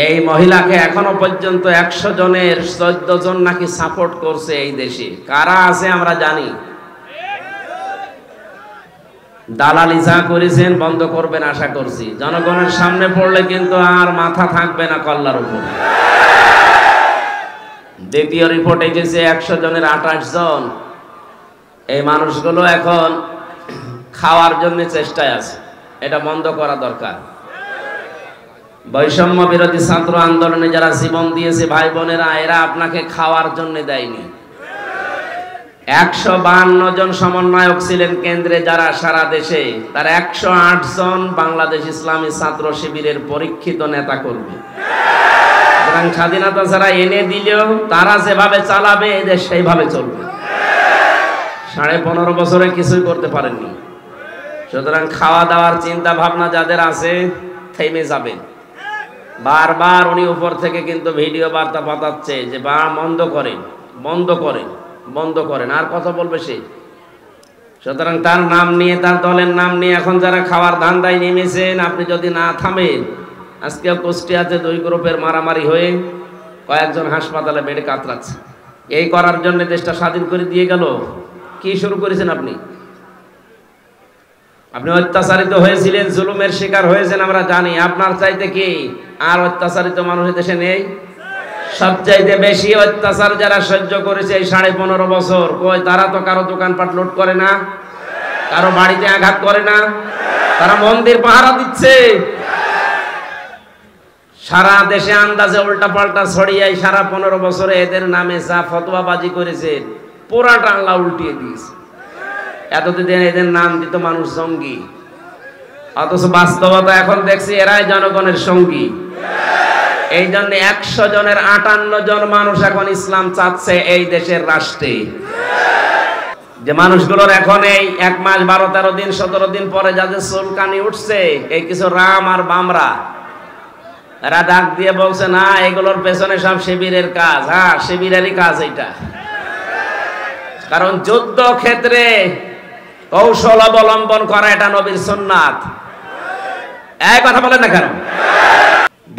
এই মহিলাকে এখনো পর্যন্ত 100 জনের 14 জন নাকি সাপোর্ট করছে এই দেশে। কারা আছে আমরা জানি। দালালি যা করেছেন বন্ধ করবেন আশা করছি। জনগণের সামনে পড়লে কিন্তু আর মাথা থাকবে না কল্লার উপর। দ্বিতীয় রিপোর্ট এসেছে 100 জনের 28 জন। এই মানুষগুলো এখন খাওয়ার জন্য চেষ্টায় আছে। এটা বন্ধ করা দরকার। বৈষম্য বিরোধী ছাত্র আন্দোলনে যারা জীবন দিয়েছে ভাই বোনেরা, এরা আপনাকে খাওয়ার জন্য দেয়নি। 152 জন সমন্বয়ক ছিলেন কেন্দ্রে যারা সারা দেশে, তার 108 জন বাংলাদেশ ইসলামী ছাত্র শিবিরের পরীক্ষিত নেতা কর্মী। সুতরাং স্বাধীনতা ছাড়া এনে দিলেও তারা যেভাবে চালাবে এদের সেইভাবে চলবে। 15.5 বছরে কিছুই করতে পারেননি। সুতরাং খাওয়া দাওয়ার চিন্তা ভাবনা যাদের আছে থেমে যাবে। বারবার উনি উপর থেকে কিন্তু ভিডিও বার্তা পাঠাচ্ছে যে বন্ধ করেন, বন্ধ করেন, বন্ধ করেন। আর কথা বলবে সে? সুতরাং তার নাম নিয়ে, তার দলের নাম নিয়ে এখন যারা খাওয়ার ধান্দায় নেমেছেন, আপনি যদি না থামেন, আজকে কুষ্টিয়াতে 2 গ্রুপের মারামারি হয়ে কয়েকজন হাসপাতালে বেডে কাতরাচ্ছে। এই করার জন্য দেশটা স্বাধীন করে দিয়ে গেল। কি শুরু করেছেন আপনি? আপনি অত্যাচারিত হয়েছিলেন, জুলুমের শিকার হয়েছেন, আমরা জানি। আপনার চাইতে কি আর অত্যাচারিত মানুষ দেশে নেই? সবচাইতে বেশি অত্যাচার যারা সহ্য করেছে এই 15.5 বছর, কই তারা তো কারো দোকানপাট লুট করে না, কারো বাড়িতে আঘাত করে না, তারা মন্দির পাহারা দিচ্ছে। সারা দেশে আন্দাজে উল্টা পাল্টা ছড়িয়ে সারা 15 বছরে এদের নামে যা ফতোয়াবাজি করেছে পুরাটা আল্লাহ উল্টিয়ে দিয়েছে। এতদিন এদের নাম দিত মানুষ জঙ্গি, অথচ বাস্তবতা এখন দেখছি এরাই জনগণের সঙ্গী। এই জন্য 100 জনের 58 জন মানুষ এখন ইসলাম চাচ্ছে এই দেশের রাষ্ট্রে। যে মানুষগুলোর এখন এই 1 মাস 12-13 দিন 17 দিন পরে যাদের চুলকানি উঠছে, এই কিছু রাম আর বামরা, এরা ডাক দিয়ে বলছে না এগুলোর পেছনে সব শিবিরের কাজ। হ্যাঁ, শিবিরেরই কাজ এটা। কারণ যুদ্ধ ক্ষেত্রে কৌশল অবলম্বন করা এটা নবীর সুন্নাত। এই কথা বলেন না কেন?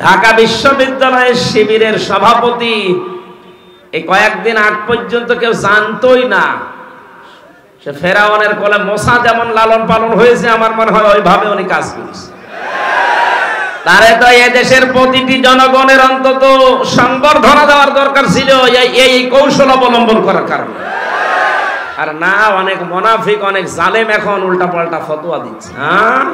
ঢাকা বিশ্ববিদ্যালয়ের শিবিরের সভাপতি এই কয়েকদিন আগ পর্যন্ত কেউ জানতোই না। সে ফেরাউনের কোলে মোসা যেমন লালন পালন হয়েছে, আমার মনে হয় ওইভাবে উনি কাজ করেছে। তারে তো এদেশের প্রতিটি জনগণের অন্তত সংবর্ধনা দেওয়ার দরকার ছিল এই কৌশল অবলম্বন করার কারণে। আর না, অনেক মুনাফিক, অনেক জালেম এখন উল্টা পাল্টা ফতোয়া দিচ্ছে। হ্যাঁ,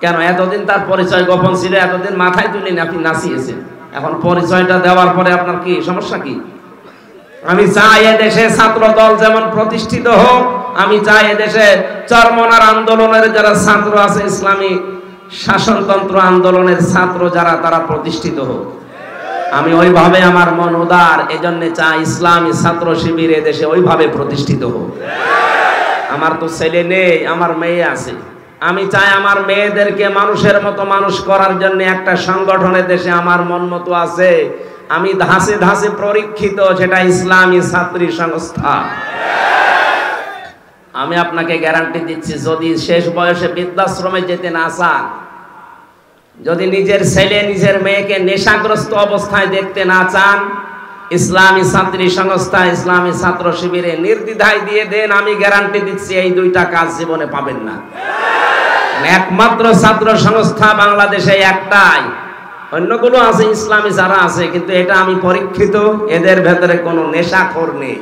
কেন? এতদিন তার পরিচয় গোপন ছিল, এতদিন মাথায় তুলে আপনি নাচিয়েছেন। এখন পরিচয়টা দেওয়ার পরে আপনার কি সমস্যা? কি আমি চাই এদেশে ছাত্র দল যেমন প্রতিষ্ঠিত হোক, আমি চাই এদেশে চরমনার আন্দোলনের যারা ছাত্র আছে, ইসলামী শাসনতন্ত্র আন্দোলনের ছাত্র যারা, তারা প্রতিষ্ঠিত হোক। আমি ওইভাবে, আমার মন উদার, এজন্য চাই ইসলামী ছাত্র শিবির এদেশে ওইভাবে প্রতিষ্ঠিত হোক। আমার তো ছেলে নেই, আমার মেয়ে আছে। আমি চাই আমার মেয়েদেরকে মানুষের মতো মানুষ করার জন্য একটা সংগঠনের দেশে আমার মন মতো আছে। আমি ধাসে ধাসে পরীক্ষিত, সেটা ইসলামী ছাত্রী সংস্থা। আমি আপনাকে গ্যারান্টি দিচ্ছি, যদি শেষ বয়সে বৃদ্ধাশ্রমে যেতে না চান, যদি নিজের ছেলে নিজের মেয়েকে নেশাগ্রস্ত অবস্থায় দেখতে না চান, ইসলামী ছাত্রী সংস্থা, ইসলামী ছাত্র শিবিরে নির্দ্বিধায় দিয়ে দেন। আমি গ্যারান্টি দিচ্ছি এই 2টা কাজ জীবনে পাবেন না। একমাত্র ছাত্র সংস্থা বাংলাদেশে একটাই, অন্যগুলো আছে ইসলামী যারা আছে, কিন্তু এটা আমি পরীক্ষিত, এদের ভেতরে কোনো নেশাখোর নেই।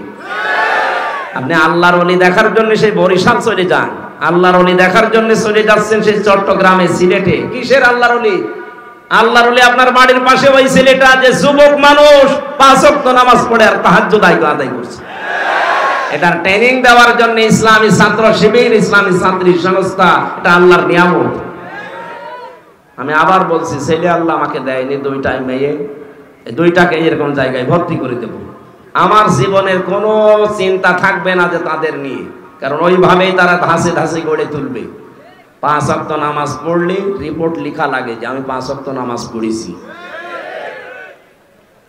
আপনি আল্লাহর ওলি দেখার জন্য সেই বরিশাল চলে যান, আল্লাহর ওলি দেখার জন্য চলে যাচ্ছেন সেই চট্টগ্রামে, সিলেটে। কিসের আল্লাহর ওলি? আল্লাহর ওলি আপনার বাড়ির পাশে ওই ছেলেটা যে যুবক মানুষ 5 ওয়াক্ত নামাজ পড়ে আর তাহাজ্জুদ আদায় করছে। এটার ট্রেনিং দেওয়ার জন্য ইসলামী ছাত্র শিবির, ইসলামী ছাত্রী সংস্থা, এটা আল্লাহর নিয়ামত। আমি আবার বলছি, ছেলে আল্লাহ আমাকে দেয়নি, 2টাই মেয়ে, এই 2টাকে এরকম জায়গায় ভর্তি করে দেব। আমার জীবনের কোনো চিন্তা থাকবে না যে তাদের নিয়ে, কারণ ওইভাবেই তারা ধাসে ধাসে গড়ে তুলবে। 5 ওয়াক্ত নামাজ পড়লে রিপোর্ট লেখা লাগে যে আমি 5 ওয়াক্ত নামাজ পড়েছি।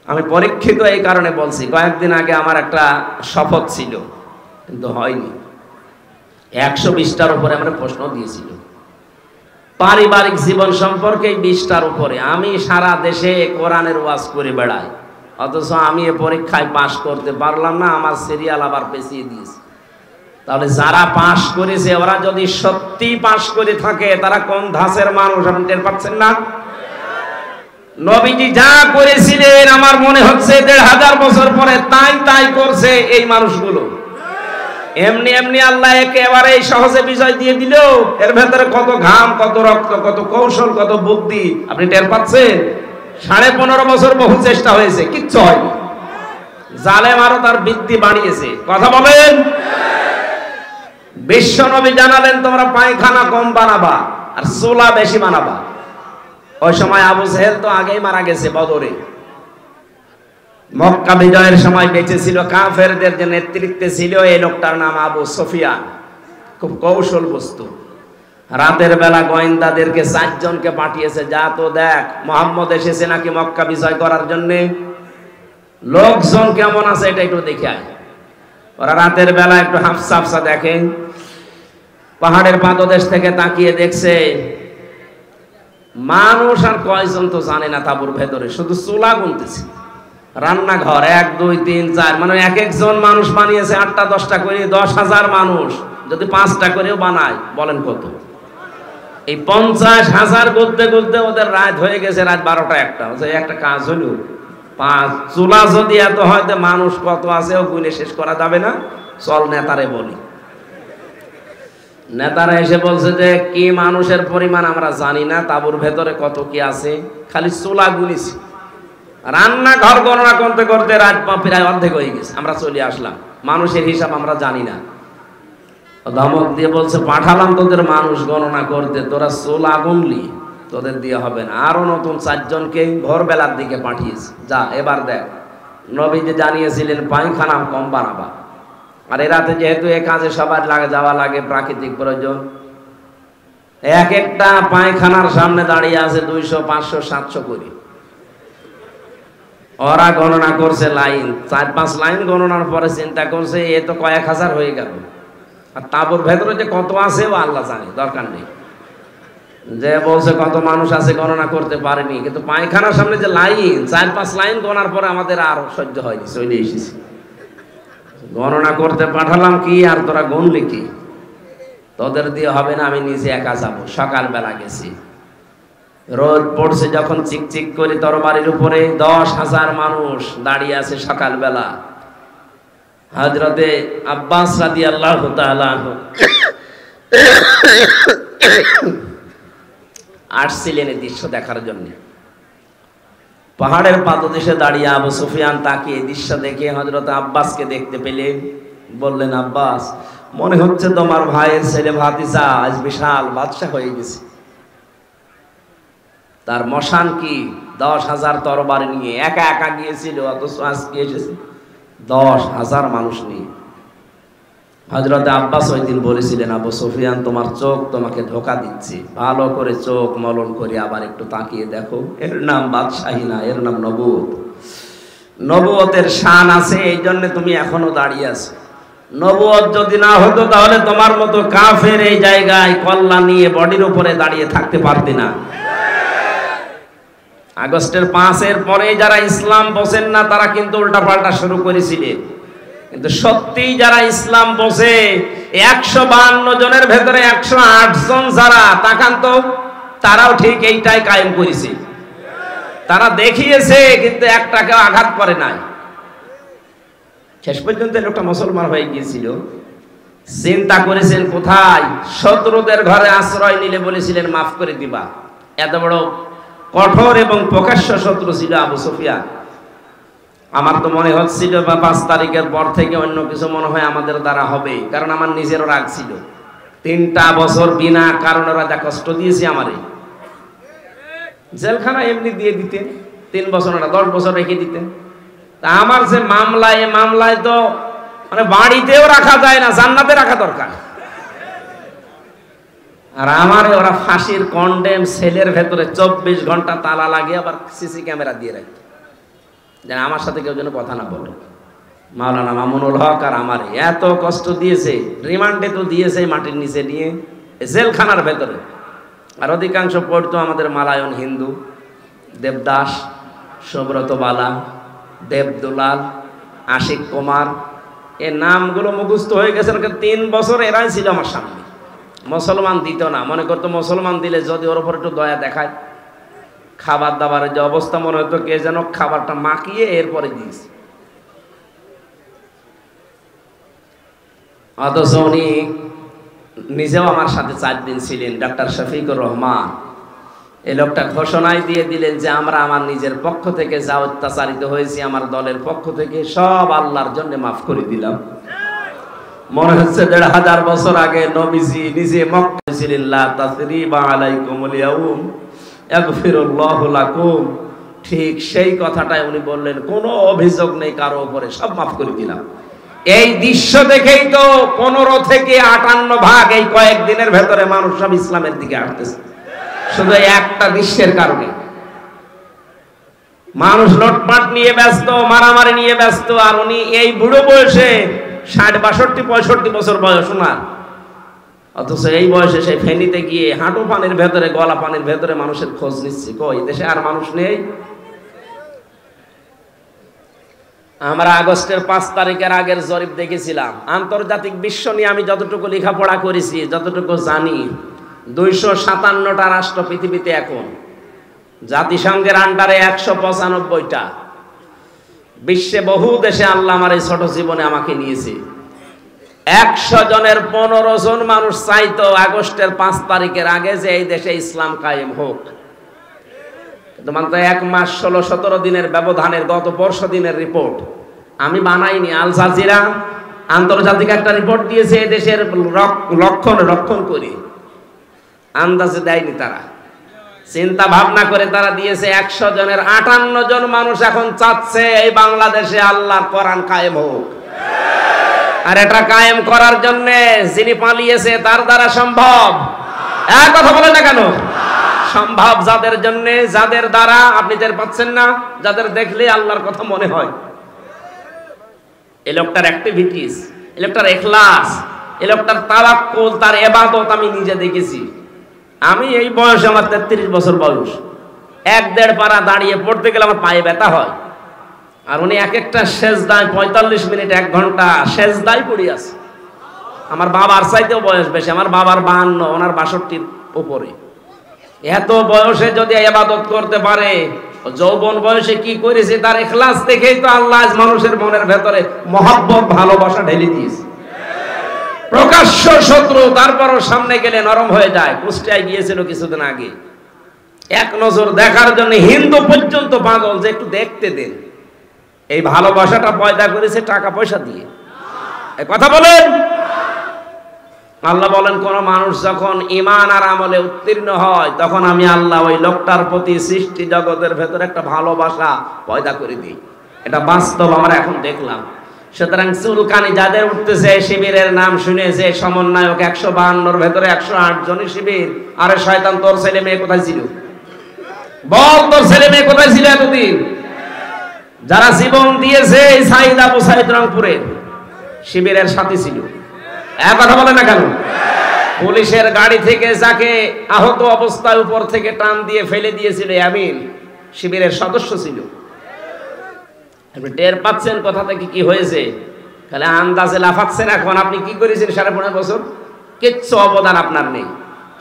আমি পরীক্ষিত এই কারণে বলছি, কয়েকদিন আগে আমার একটা শপথ ছিল, কিন্তু হয়নি। 120টার উপরে আমরা প্রশ্ন দিয়েছিল। পারিবারিক জীবন সম্পর্কে 20টার উপরে। আমি সারা দেশে কোরআনের ওয়াজ করে বেড়াই, অথচ আমি এ পরীক্ষায় পাশ করতে পারলাম না, আমার সিরিয়াল আবার পেছিয়ে দিয়েছে। তাহলে যারা পাশ করেছে ওরা যদি সত্যি পাশ করে থাকে তারা কোন ধাঁচের মানুষ আপনি টের পাচ্ছেন না? নবীজি যা করেছিলেন আমার মনে হচ্ছে 1500 বছর পরে তাই করছে এই মানুষগুলো। এমনি এমনি আল্লাহ একেবারে সহজে বিজয় দিয়ে দিল। এর ভেতরে কত ঘাম, কত রক্ত, কত কৌশল, কত বুদ্ধি আপনি টের পাচ্ছেন? 15.5 বছর বহু চেষ্টা হয়েছে, কিচ্ছু হয়নি। জালেম আরো তার বৃদ্ধি বাড়িয়েছে। কথা বলেন। বিশ্ব নবী জানালেন তোমরা পায়খানা কম বানাবা আর চুলা বেশি বানাবা। ওই সময় আবু জেহেল তো আগেই মারা গেছে বদরে। মক্কা বিজয়ের সময় বেঁচে ছিল, কাফেরদের যে নেতৃত্বে ছিল এই লোকটার নাম আবু সুফিয়ান। খুব কৌশল বস্তু। রাতের বেলা গোয়েন্দাদেরকে 4 জনকে পাঠিয়েছে, যা তো দেখ মুহাম্মদ এসেছে নাকি মক্কা বিজয় করার জন্য, লোকজন কেমন আছে এটা একটু দেখে আয়। ওরা রাতের বেলা একটু হাফসা দেখেন, পাহাড়ের পাদদেশ থেকে তাকিয়ে দেখছে মানুষ আর কয়জন তো জানে না তাঁবুর ভেতরে, শুধু চুলা গুনতেছে। রান্নাঘর 1 2 3 4 মানে এক একজন মানুষ বানিয়েছে 8টা 10টা করে। 10,000 মানুষ যদি 5টা করেও বানায় বলেন কত? এই 50,000 করতে করতে ওদের রাত হয়ে গেছে, রাত 12টা 1টা। একটা কাজ হলো, 5 চুলা যদি এত হয় তো মানুষ কত আছে ও গুনে শেষ করা যাবে না। চল নেতারে বলি। নেতারা এসে বলছে যে কি মানুষের পরিমাণ আমরা জানি না, তাঁবুর ভেতরে কত কি আছে, খালি চুলা গুনিছি। রান্নাঘর গণনা করতে করতে রাত প্রায় অর্ধেক হয়ে গেছে, আমরা চলে আসলাম। মানুষের হিসাব আমরা জানি না। ধমক দিয়ে বলছে পাঠালাম তোদের মানুষ গণনা করতে, তোরা চুলা গুনলি, তোদের দিয়ে হবে না। আরো নতুন 4 জনকে ভোরবেলার দিকে পাঠিয়েছে, যা এবার দেখ। নবী যে জানিয়েছিলেন পায়খানা কম বানাবা, আর এ রাতে যেহেতু এ কাজে সবার যাওয়া লাগে, প্রাকৃতিক প্রয়োজন, এক একটা পায়খানার সামনে দাঁড়িয়ে আছে 200 500 700 করে। ওরা গণনা করছে লাইন, 4-5 লাইন গণনার পরে চিন্তা করছে এ তো কয়েক হাজার হয়ে গেল, আর তাঁবুর ভেতরে যে কত আছে ও আল্লাহ জানে, দরকার নেই। যে বলছে কত মানুষ আছে গণনা করতে পারেনি, কিন্তু পায়খানার সামনে যে লাইন, 4-5 লাইন গণার পরে আমাদের আর সহ্য হয়নি, চলে এসেছি। গণনা করতে পাঠালাম কি আর তোরা গুনলি কি? তোদের দিয়ে হবে না, আমি নিজে একা যাবো। সকালবেলা গেছি, রোদ পড়ছে যখন, চিকচিক করে তরবারির উপরে 10,000 মানুষ দাঁড়িয়ে আছে সকালবেলা। হযরতে আব্বাস রাদিয়াল্লাহু তাআলা আসছিলেন এই দৃশ্য দেখার জন্য। পাহাড়ের পাদদেশে দাঁড়িয়ে আবু সুফিয়ান তাকিয়ে দৃশ্য দেখে হযরত আব্বাসকে দেখতে পেলেন। বললেন, আব্বাস, মনে হচ্ছে তোমার ভাইয়ের ছেলে ভাতিজা আজ বিশাল বাদশা হয়ে গেছে। তার মশান কি 10,000 তরবারি নিয়ে একা একা গিয়েছিল, অথচ আজকে এসেছে 10,000 মানুষ নিয়ে। হযরত আব্বাস ওই দিন বলেছিলেন, আবু সুফিয়ান তোমার চোখ তোমাকে ধোকা দিচ্ছে, ভালো করে চোখ মলন করে আবার একটু তাকিয়ে দেখো, এর নাম বাদশাহী না, এর নাম নবুয়ত। নবুয়তের শান আছে, এই জন্য তুমি এখনো দাঁড়িয়ে আছো। নবুয়ত যদি না হতো তাহলে তোমার মতো কাফের এই জায়গায় কল্লা নিয়ে বডির উপরে দাঁড়িয়ে থাকতে পারতে না। আগস্টের 5-এর পরে যারা ইসলাম বোঝেন না তারা কিন্তু উল্টাপাল্টা শুরু করেছিলেন, কিন্তু সত্যি যারা ইসলাম বোঝে 152 জনের ভেতরে 108 জন যারা, তাকান তো, তারাও ঠিক এইটাই কায়েম করেছে। তারা দেখিয়েছে কিন্তু একটাকেও আঘাত করে নাই। শেষ পর্যন্ত লোকটা মুসলমান হয়ে গিয়েছিল। চিন্তা করেছেন কোথায়? শত্রুদের ঘরে আশ্রয় নিলে বলেছিলেন মাফ করে দিবা। এত বড় কঠোর এবং প্রকাশ্য শত্রু ছিল আবু সুফিয়ান। আমার তো মনে হচ্ছিল 5 তারিখের পর থেকে অন্য কিছু মনে হয় আমাদের দ্বারা হবে, কারণ আমার নিজেরও রাগ ছিল। 3টা বছর বিনা কারণে ওরা যা কষ্ট দিয়েছে আমারে, জেলখানা এমনি দিয়ে দিতে, 3 বছর না 10 বছর রেখে দিতে। তা আমার যে মামলা, এই মামলায় তো মানে বাড়িতেও রাখা যায় না, জান্নাতে রাখা দরকার। আর আমারে ওরা ফাঁসির কন্ডেম সেলের ভেতরে 24 ঘন্টা তালা লাগিয়ে আবার সিসি ক্যামেরা দিয়ে রাখত, যেন আমার সাথে কেউ যেন কথা না বলে। মাওলানা মামুনুল হক আর আমার এত কষ্ট দিয়েছে, রিমান্ডে তো দিয়েছে মাটির নিচে নিয়ে, জেলখানার ভেতরে। আর অধিকাংশ পড়তো আমাদের মালায়ন হিন্দু, দেবদাস, সুব্রত বালা, দেবদুলাল, আশিক কুমার, এ নামগুলো মুখস্থ হয়ে গেছে। 3 বছর এরাই ছিল আমার সামনে। মুসলমান দিত না, মনে করতো মুসলমান দিলে যদি ওর উপর একটু দয়া দেখায়, খাবার দাবারের যে অবস্থা মনে হতো কে যেন খাবারটা মাখিয়ে এরপরে দিয়েছে। অথচ উনি নিজেও আমার সাথে 4 দিন ছিলেন, ডাক্তার শফিকুর রহমান। এই লোকটা ঘোষণায় দিয়ে দিলেন যে আমরা আমার নিজের পক্ষ থেকে যা অত্যাচারিত হয়েছি, আমার দলের পক্ষ থেকে সব আল্লাহর জন্য মাফ করে দিলাম। মনে হচ্ছে 1500 বছর আগে নবীজি নিজে মক্কায় ছিলেন, লা তাসরিবা আলাইকুমুল ইয়াউম ইয়াগফিরুল্লাহু লাকুম, ঠিক সেই কথাটাই উনি বললেন, কোনো অভিযোগ নেই কারো উপরে, সব মাফ করে দিলাম। এই দৃশ্য দেখেই তো 15 থেকে 58 ভাগ এই কয়েকদিনের ভেতরে মানুষ সব ইসলামের দিকে আসতেছে, শুধু একটা দৃশ্যের কারণে। মানুষ লটপাট নিয়ে ব্যস্ত, মারামারি নিয়ে ব্যস্ত, আর উনি এই বুড়ো বয়সে 60, 62, 65 বছর বয়স ওনার, অথচ এই বয়সে সে ফেনীতে গিয়ে হাঁটু পানির ভেতরে, গলা পানির ভেতরে মানুষের খোঁজ নিচ্ছে। কই দেশে আর মানুষ নেই? আমরা আগস্টের 5 তারিখের আগের জরিপ দেখেছিলাম। আন্তর্জাতিক বিশ্ব নিয়ে আমি যতটুকু লেখাপড়া করেছি, যতটুকু জানি, 257টা রাষ্ট্র পৃথিবীতে এখন, জাতিসংঘের আন্ডারে 195টা। বিশ্বে বহু দেশে আল্লাহ আমার এই ছোট জীবনে আমাকে নিয়েছে। 100 জনের 15 জন মানুষ চাইতো আগস্টের 5 তারিখের আগে যে এই দেশে ইসলাম কায়েম হোক। কিন্তু মাত্র 1 মাস 16-17 দিনের ব্যবধানের গত 15 দিনের রিপোর্ট আমি বানাইনি, আল জাজিরা আন্তর্জাতিক একটা রিপোর্ট দিয়েছে, এই দেশের রক্ষণ করি, আন্দাজে দেয়নি তারা, চিন্তা ভাবনা করে তারা দিয়েছে। 100 জনের 58 জন মানুষ এখন চাচ্ছে এই বাংলাদেশে আল্লাহর কোরআন কায়েম হোক। আর এটা কায়েম করার জন্য যিনি পালিয়েছে তার দ্বারা সম্ভব? এক কথা বলে না কেন? সম্ভব যাদের জন্য, যাদের দ্বারা আপনি টের পাচ্ছেন না, যাদের দেখলে আল্লাহর কথা মনে হয়। এই লোকটার অ্যাক্টিভিটিস, এই লোকটার ইখলাস, এই লোকটার তাওয়াক্কুল, তার ইবাদত আমি নিজে দেখেছি। আমি এই বয়সে, আমার 33 বছর বয়স, 1-1.5 পারা দাঁড়িয়ে পড়তে গেলে আমার পায়ে ব্যথা হয়। আর উনি এক একটা সেজদায় 45 মিনিট 1 ঘন্টা সেজদায় পড়ে আছে। আমার বাবার চাইতেও বয়স বেশি, আমার বাবার 52, ওনার 62 উপরে। এত বয়সে যদি ইবাদত করতে পারে, যৌবন বয়সে কি করেছে তার ইখলাস দেখেই তো আল্লাহ মানুষের মনের ভেতরে মহব্বত, ভালোবাসা ঢেলে দিয়েছে। প্রকাশ্য শত্রু, তারপরও সামনে গেলে নরম হয়ে যায়। কুষ্টিয়ায় গিয়েছিল কিছুদিন আগে, এক নজর দেখার জন্য হিন্দু পর্যন্ত পাগল যে একটু দেখতে দেন। এই ভালোবাসাটা পয়দা করেছে টাকা পয়সা দিয়ে। এই কথা বলেন। আল্লাহ বলেন, কোন মানুষ যখন ঈমান আর আমলে উত্তীর্ণ হয়, তখন আমি আল্লাহ ওই লোকটার প্রতি সৃষ্টি জগতের ভেতরে একটা ভালোবাসা পয়দা করে দিই। এটা বাস্তব, আমরা এখন দেখলাম। সুতরাং চুলকানি যাদের উঠতেছে, শিবিরের নাম শুনে যে সমন্বয়ক 152-র ভেতরে 108 জনই শিবির। আরে শয়তান, তোর ছেলে মেয়ে কোথায় ছিল? বল, তোর ছেলে মেয়ে কোথায় ছিল এতদিন? যারা জীবন দিয়েছে এই সাইদ আবু সাইদ রংপুরের শিবিরের সাথী ছিল। এক কথা বলে না কেন? পুলিশের গাড়ি থেকে যাকে আহত অবস্থায় উপর থেকে টান দিয়ে ফেলে দিয়েছিল আমিন, শিবিরের সদস্য ছিল। আপনি টের পাচ্ছেন কোথা থেকে কি হয়েছে? খালি আন্দাজে লাফাচ্ছেন। এখন আপনি কি করেছেন 15.5 বছর? কিচ্ছু অবদান আপনার নেই।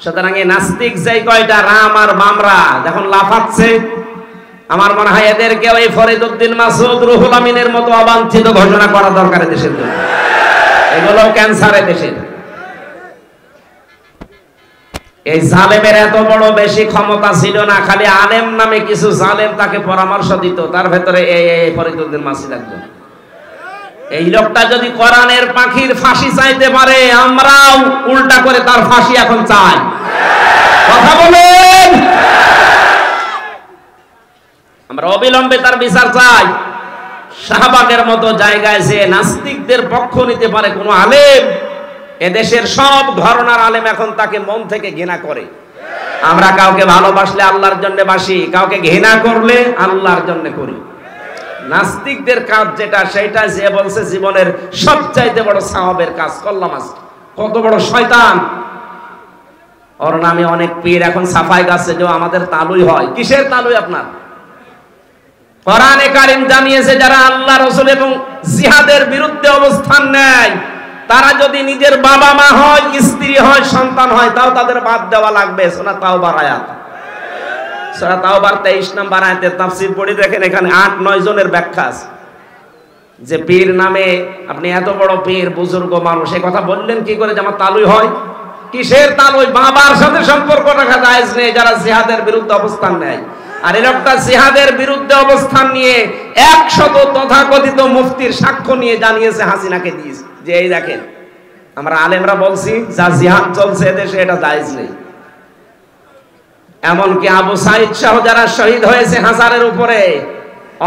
সুতরাং এই নাস্তিক যেই কয়টা রাম আর বামরা যখন লাফাচ্ছে, আমার মনে হয় এদেরকে ওই ফরিদউদ্দিন মাসুদ, রুহুল আমিনের মতো অবাঞ্ছিত ঘোষণা করা দরকার দেশের জন্য। এগুলো ক্যান্সারে দেশের। এই জালেমের এত বড় বেশি ক্ষমতা ছিল না, খালি আলেম নামে কিছু জালেম তাকে পরামর্শ দিত, তার ভেতরে এই ফরিদউদ্দিন মাসুদ একজন। এই লোকটা যদি কোরআনের পাখির ফাঁসি চাইতে পারে, আমরাও উল্টা করে তার ফাঁসি এখন চাই। কথা বলেন। আমরা অবিলম্বে তার বিচার চাই। শাহবাগের মতো জায়গায় যে নাস্তিকদের পক্ষ নিতে পারে কোন আলেম, এদেশের সব ঘরানার আলেম এখন তাকে মন থেকে ঘৃণা করে। আমরা কাউকে ভালোবাসলে আল্লাহর জন্য বাসি, কাউকে ঘৃণা করলে আল্লাহর জন্য করি। নাস্তিকদের কাজ যেটা, সেটা যে বলছে জীবনের সবচাইতে বড় সাওয়াবের কাজ করলাম। আজকে কত বড় শয়তান! ওর নামে অনেক পীর এখন সাফাই গাছে যে আমাদের তালুই হয়। কিসের তালুই আপনার? কোরআনে কারীম জানিয়েছে যারা আল্লাহ রাসূল এবং জিহাদের বিরুদ্ধে অবস্থান নেয় তারা যদি নিজের বাবা মা হয়, স্ত্রী হয়, সন্তান হয়, তাও তাদের বাদ দেওয়া লাগবে। সূরা তাওবার আয়াত, সূরা তাওবার 23 নম্বর আয়াতের তাফসীর পড়ে দেখেন, এখানে 8-9 জনের ব্যাখ্যা আছে যে পীর নামে আপনি এত বড় পীর বুজুর্গ মানুষ এই কথা বললেন কি করে যে আমার তালুই হয়? কিসের তালুই? বাবার সাথে সম্পর্ক রাখা জায়েজ নেই যারা জিহাদের বিরুদ্ধে অবস্থান নেয়। আর এরকম জিহাদের বিরুদ্ধে অবস্থান নিয়ে 100 তথাকথিত মুফতির সাক্ষ্য নিয়ে জানিয়েছে হাসিনাকে দিয়েছে যে এই দেখেন আমরা আলেমরা বলছি যা জিহাদ চলছে দেশে এটা জায়েজ নেই। এমনকি আবু সাইদ সহ যারা শহীদ হয়েছে হাজারের উপরে,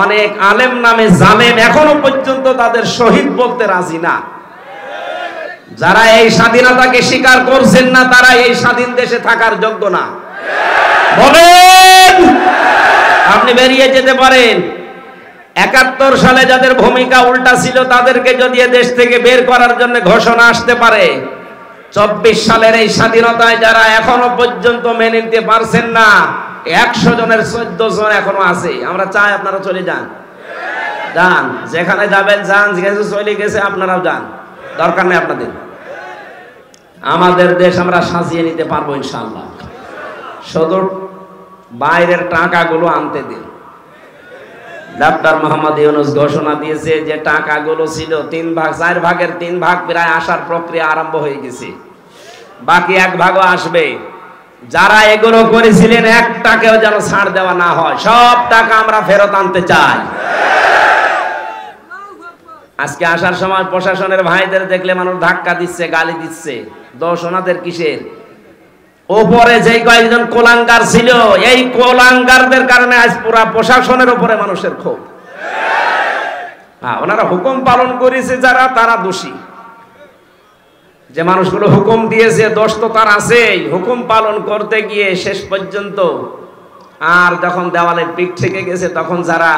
অনেক আলেম নামে জালেম এখনো পর্যন্ত তাদের শহীদ বলতে রাজি না। যারা এই স্বাধীনতাকে স্বীকার করছেন না তারা এই স্বাধীন দেশে থাকার যোগ্য না। বলেন, আপনি বেরিয়ে যেতে পারেন। 71 সালে যাদের ভূমিকা উল্টা ছিল তাদেরকে যদি দেশ থেকে বের করার জন্য ঘোষণা আসতে পারে, 24 সালের এই স্বাধীনতায় যারা এখনো পর্যন্ত মেনে নিতে পারছেন না 100 জনের 14 জন এখনো আছে। আমরা চাই আপনারা চলে যান, যান যেখানে যাবেন যান, যেখানে চলে গেছে আপনারাও যান, দরকার নেই আপনাদের। আমাদের দেশ আমরা সাজিয়ে নিতে পারবো ইনশাআল্লাহ। শুধু বাইরের টাকাগুলো আনতে দিন। ডক্টর মোহাম্মদ ইউনূস ঘোষণা দিয়েছে যে টাকাগুলো ছিল 3 ভাগ, 4 ভাগের 3 ভাগ প্রায় আসার প্রক্রিয়া আরম্ভ হয়ে গেছে, বাকি 1 ভাগও আসবে। যারা এগুলো করেছিলেন 1 টাকাও যেন ছাড় দেওয়া না হয়, সব টাকা আমরা ফেরত আনতে চাই। আজকে আসার সময় প্রশাসনের ভাইদের দেখলে মানুষ ধাক্কা দিচ্ছে, গালি দিচ্ছে, দোষ ওনাদের কিসের? ওপরে যে কয়েকজন কোলাঙ্গার ছিল এই কোলাঙ্গারদের কারণে আজ পুরা প্রশাসনের উপরে মানুষের ক্ষোভ। ওনারা হুকুম পালন করেছে যারা, তারা দোষী। যে মানুষগুলো হুকুম দিয়েছে দোষ তো তার আছেই। হুকুম পালন করতে গিয়ে শেষ পর্যন্ত আর যখন দেওয়ালে পিঠ থেকে গেছে তখন যারা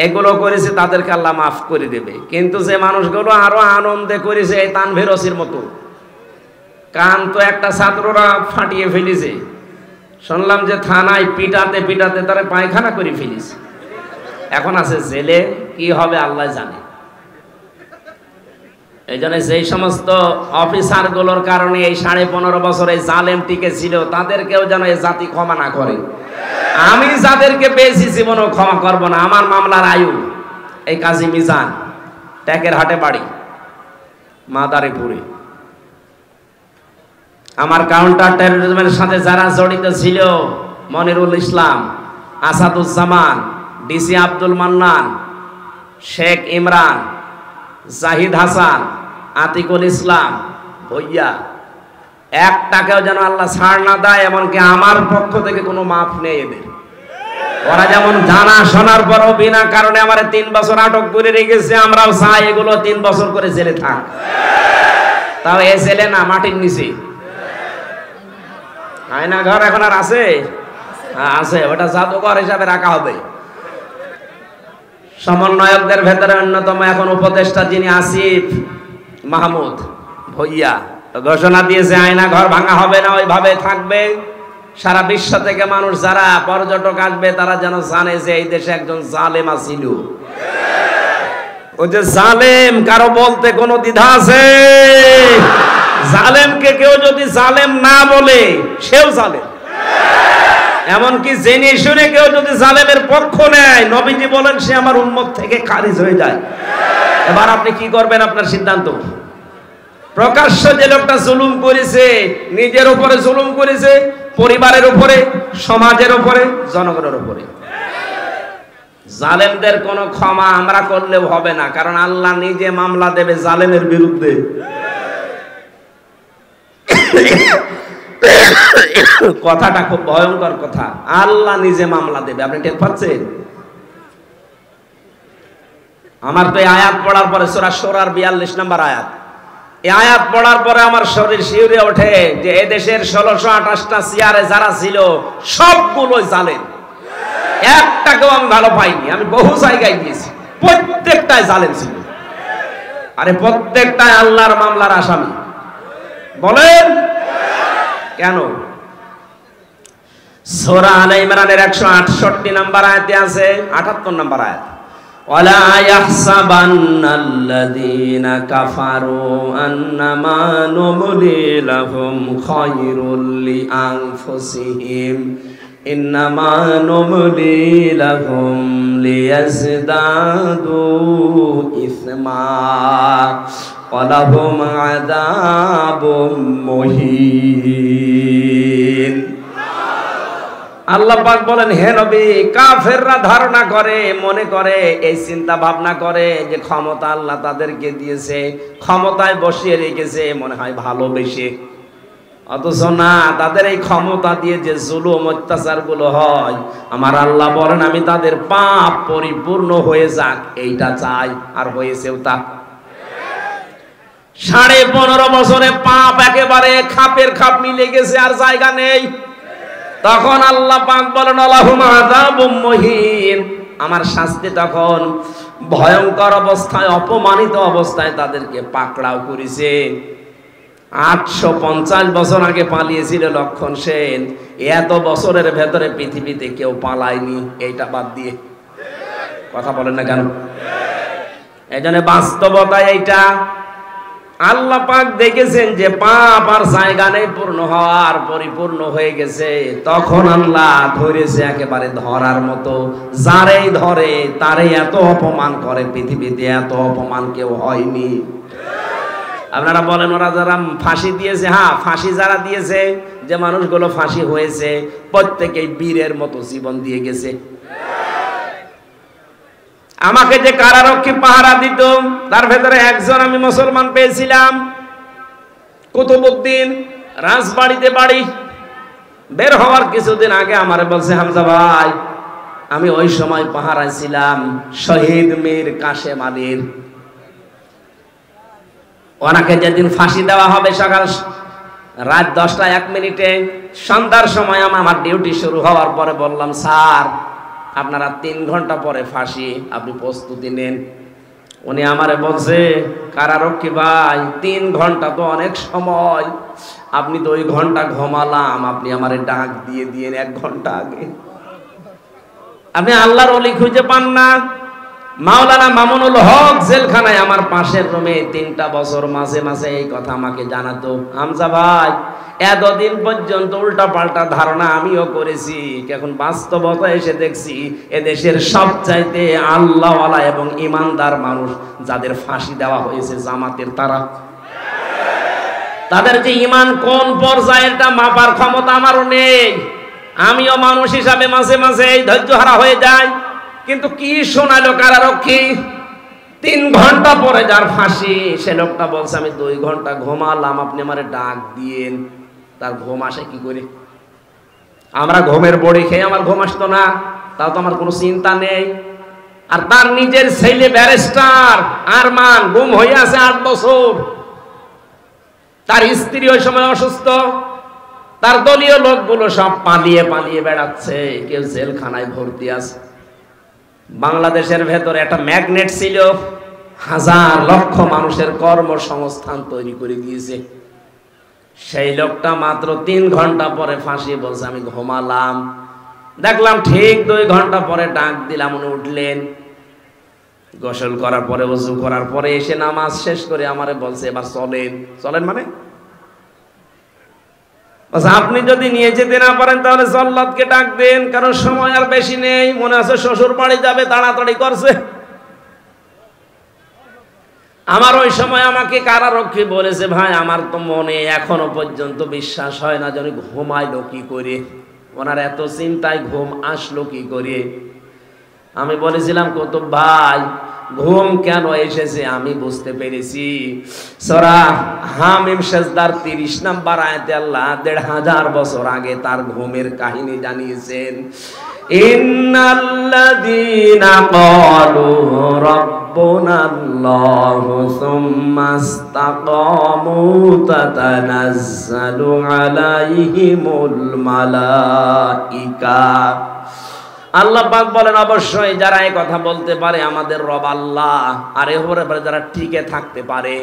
এগুলো করেছে তাদেরকে আল্লাহ মাফ করে দেবে। কিন্তু যে মানুষগুলো আরো আনন্দে করেছে এই তানভীর ওসির মতো, কান তো একটা ছাত্ররা ফাটিয়ে ফেলেছে, শুনলাম যে থানায় পিটাতে পিটাতে তারা পায়খানা করে ফেলেছে, এখন আছে জেলে। কি হবে আল্লাহ জানে। এই জন্য যেই সমস্ত অফিসার গুলোর কারণে এই 15.5 বছর এই জালেম টিকে ছিল তাদেরকেও যেন এই জাতি ক্ষমা না করে। আমি যাদেরকে পেয়েছি জীবনও ক্ষমা করব না। আমার মামলার আয়ু এই কাজী মিজান, ট্যাকের হাটে বাড়ি, মাদারীপুরে। আমার কাউন্টার টেরোরিজমের সাথে যারা জড়িত ছিল, মনিরুল ইসলাম, আসাদুজ্জামান, ডিসি আব্দুল মান্নান, শেখ ইমরান, জাহিদ হাসান, আতিকুল ইসলাম, ভইয়া, 1 টাকাও যেন আল্লাহ ছাড় না দেয়। এমনকি আমার পক্ষ থেকে কোনো মাফ নেই এদের। ওরা যেমন জানা শোনার পরও বিনা কারণে আমার 3 বছর আটক করে রেখেছে, আমরাও চাই এগুলো 3 বছর করে জেলে থাক। তাও এ জেলে না, মাটির নিচে। আয়না ঘর এখন আর আছে? আছে, ওটা জাদুঘর হিসাবে রাখা হবে। সমন্বয়কদের ভেতরে অন্যতম এখন উপদেষ্টা যিনি আসিফ মাহমুদ ভইয়া ঘোষণা দিয়েছে আয়না ঘর ভাঙা হবে না, ওইভাবে থাকবে। সারা বিশ্ব থেকে মানুষ যারা পর্যটক আসবে তারা যেন জানে যে এই দেশে একজন জালেম আছিল। ওই যে জালেম, কারো বলতে কোনো দ্বিধা আছে? জালেমকে কেউ যদি জালেম না বলে সেও জালেম। এমনকি জেনে শুনে কেউ যদি জালেমের পক্ষ নেয়, নবীজি বলেন সে আমার উম্মত থেকে খারিজ হয়ে যায়। এবার আপনি কি করবেন? আপনার সিদ্ধান্ত। প্রকাশ্য যে লোকটা জুলুম করেছে, নিজের উপরে জুলুম করেছে, পরিবারের উপরে, সমাজের উপরে, জনগণের উপরে। জালেমদের কোনো ক্ষমা আমরা করলেও হবে না, কারণ আল্লাহ নিজে মামলা দেবে জালেমের বিরুদ্ধে। কথাটা খুব ভয়ঙ্কর কথা। আল্লাহ নিজে মামলা দেবে, আপনি টের পাচ্ছেন? আমার তো এই আয়াত পড়ার পরে সূরা শুরার 42 নম্বর আয়াত, এই আয়াত পড়ার পরে আমার শরীর শিউরে ওঠে যে এদেশের 1628টা চেয়ারে যারা ছিল সবগুলো জালেম। একটাকেও আমি ভালো পাইনি। আমি বহু জায়গায় গিয়েছি, প্রত্যেকটাই জালেম ছিল। আরে প্রত্যেকটাই আল্লাহর মামলার আসামি। বলেন কেন? সূরা আলে ইমরানের 168 নম্বর আয়াতে আছে, 78 নম্বর আয়াত, ওয়ালা ইয়াহসাবান্নাল্লাযীনা কাফারু আন্নামা নুমলি লাহুম খায়রুল লিআনফুসিহিম ইন্নামা নুমলি লাহুম লিয়াজদাদু ইসমা ওয়া লাহুম আযাবুম মুহিন। আল্লাহ পাক বলেন, হে নবী, কাফেররা ধারণা করে, মনে করে, এই চিন্তা ভাবনা করে যে ক্ষমতা আল্লাহ তাদেরকে দিয়েছে, ক্ষমতায় বসিয়ে রেখেছে, মনে হয় ভালোবেসে। অথচ না, তাদের এই ক্ষমতা দিয়ে যে জুলুম অত্যাচার গুলো হয়, আমার আল্লাহ বলেন আমি তাদের পাপ পরিপূর্ণ হয়ে যাক এইটা চাই, আর হয়েছেও তা। 15.5 বছরে পাপ একেবারে খাপের খাপ মিলে গেছে, আর জায়গা নেই। তখন আল্লাহ পাক বলেন আলাহুম আযাবুম মুহিন, আমার শাস্তি তখন ভয়ঙ্কর অবস্থায়, অপমানিত অবস্থায় তাদেরকে পাকড়াও করেছে। 850 বছর আগে পালিয়েছিল লক্ষণ সেন, এত বছরের ভেতরে পৃথিবীতে কেউ পালায়নি, এইটা বাদ দিয়ে। কথা বলেন না কেন? এই জন্য বাস্তবতা এইটা। আল্লাহ পাক দেখেছেন যে পাপ আর জায়গা নেই পূর্ণ হওয়ার, পরিপূর্ণ হয়ে গেছে, তখন আল্লাহ ধরেছে একেবারে ধরার মতো। যারেই ধরে তারে এত অপমান করে, পৃথিবীতে এত অপমান কেউ হয়নি। আপনারা বলেন ওরা যারা ফাঁসি দিয়েছে, হ্যাঁ ফাঁসি যারা দিয়েছে, যে মানুষগুলো ফাঁসি হয়েছে প্রত্যেকেই বীরের মতো জীবন দিয়ে গেছে। আমাকে যে কারারক্ষী পাহারা দিত তার ভেতরে একজন আমি মুসলমান পেয়েছিলাম, কুতুবউদ্দিন, রাজবাড়িতে বাড়ি। বের হওয়ার কিছুদিন আগে আমারে বলছে, হামজা ভাই, আমি ওই সময় পাহারায় ছিলাম শহীদ মীর কাশেম আলীর। ওনাকে যেদিন ফাঁসি দেওয়া হবে সকাল রাত 10:01 সন্ধ্যার সময় আমার ডিউটি শুরু হওয়ার পরে বললাম, স্যার আপনারা 3 ঘন্টা পরে ফাঁসি, আপনি প্রস্তুতি নেন। উনি আমারে বলছে, কারারক্ষী ভাই 3 ঘন্টা তো অনেক সময়, আপনি 2 ঘন্টা ঘুমালাম, আপনি আমারে ডাক দিয়ে দিয়েন 1 ঘন্টা আগে। আপনি আল্লাহর ওলি খুঁজে পান না? মাওলানা মামুনুল হক জেলখানায় আমার পাশের রুমে 3টা বছর মাঝে মাঝে এই কথা আমাকে জানাতো, হামজা ভাই এতদিন পর্যন্ত উল্টা পাল্টা ধারণা আমিও করেছি, এখন বাস্তবতা এসে দেখছি এদেশের সবচাইতে আল্লাহওয়ালা এবং ইমানদার মানুষ যাদের ফাঁসি দেওয়া হয়েছে জামাতের, তারা। তাদের যে ইমান কোন পর্যায়েরটা মাপার ক্ষমতা আমারও নেই। আমিও মানুষ হিসাবে মাঝে মাঝে এই ধৈর্য হারা হয়ে যায়। কিন্তু কি শোনালো কারারক্ষী, 3 ঘন্টা পরে যার ফাঁসি সে লোকটা বলছে আমি 2 ঘন্টা ঘুমালাম, আপনি আমারে ডাক দিয়েন। তার ঘুম আসে কি করে? আমরা ঘুমের বড়ি খেয়ে আমার ঘুম আসতো না, তাও তো আমার কোনো চিন্তা নেই। আর তার নিজের ছেলে ব্যারিস্টার আরমান গুম হয়ে আছে 8 বছর। তার স্ত্রী ওই সময় অসুস্থ, তার দলীয় লোকগুলো সব পালিয়ে পালিয়ে বেড়াচ্ছে, কেউ জেলখানায় ভর্তি আছে। বাংলাদেশের ভেতরে একটা ম্যাগনেট ছিল, 1000 লক্ষ মানুষের কর্মসংস্থান তৈরি করে দিয়েছে। সেই লোকটা মাত্র 3 ঘন্টা পরে ফাঁসি বলছে আমি ঘুমালাম। দেখলাম ঠিক 2 ঘন্টা পরে ডাক দিলাম, উনি উঠলেন, গোসল করার পরে ওযু করার পরে এসে নামাজ শেষ করে আমারে বলছে এবার চলেন। চলেন মানে আপনি যদি নিয়ে যেতে না পারেন তাহলে জল্লাদকে ডাক দেন, কারণ সময় আর বেশি নেই, মনে আছে শ্বশুর বাড়ি যাবে, তাড়াতাড়ি করছে। আমার ওই সময় আমাকে কারারক্ষী বলেছে, ভাই আমার তো মনে এখনো পর্যন্ত বিশ্বাস হয় না যে উনি ঘুমাইলো কি করে, ওনার এত চিন্তায় ঘুম আসলো কি করে। আমি বলেছিলাম কুতুব ভাই ঘুম কেন এসেছে আমি বুঝতে পেরেছি। সূরা হামিম সিজদার 30 নম্বর আয়াতে আল্লাহ 1500 বছর আগে তার ঘুমের কাহিনী জানিয়েছেন। ইন্নাল্লাযীনা ক্বালু রাব্বুনাল্লাহু সুম্মা ইসতাকামু তাতানাজ্জালু আলাইহিমুল মালাইকা। আল্লাহ পাক বলেন অবশ্যই যারা এই কথা বলতে পারে আমাদের রব আল্লাহ, আর এর উপরে যারা টিকে থাকতে পারে।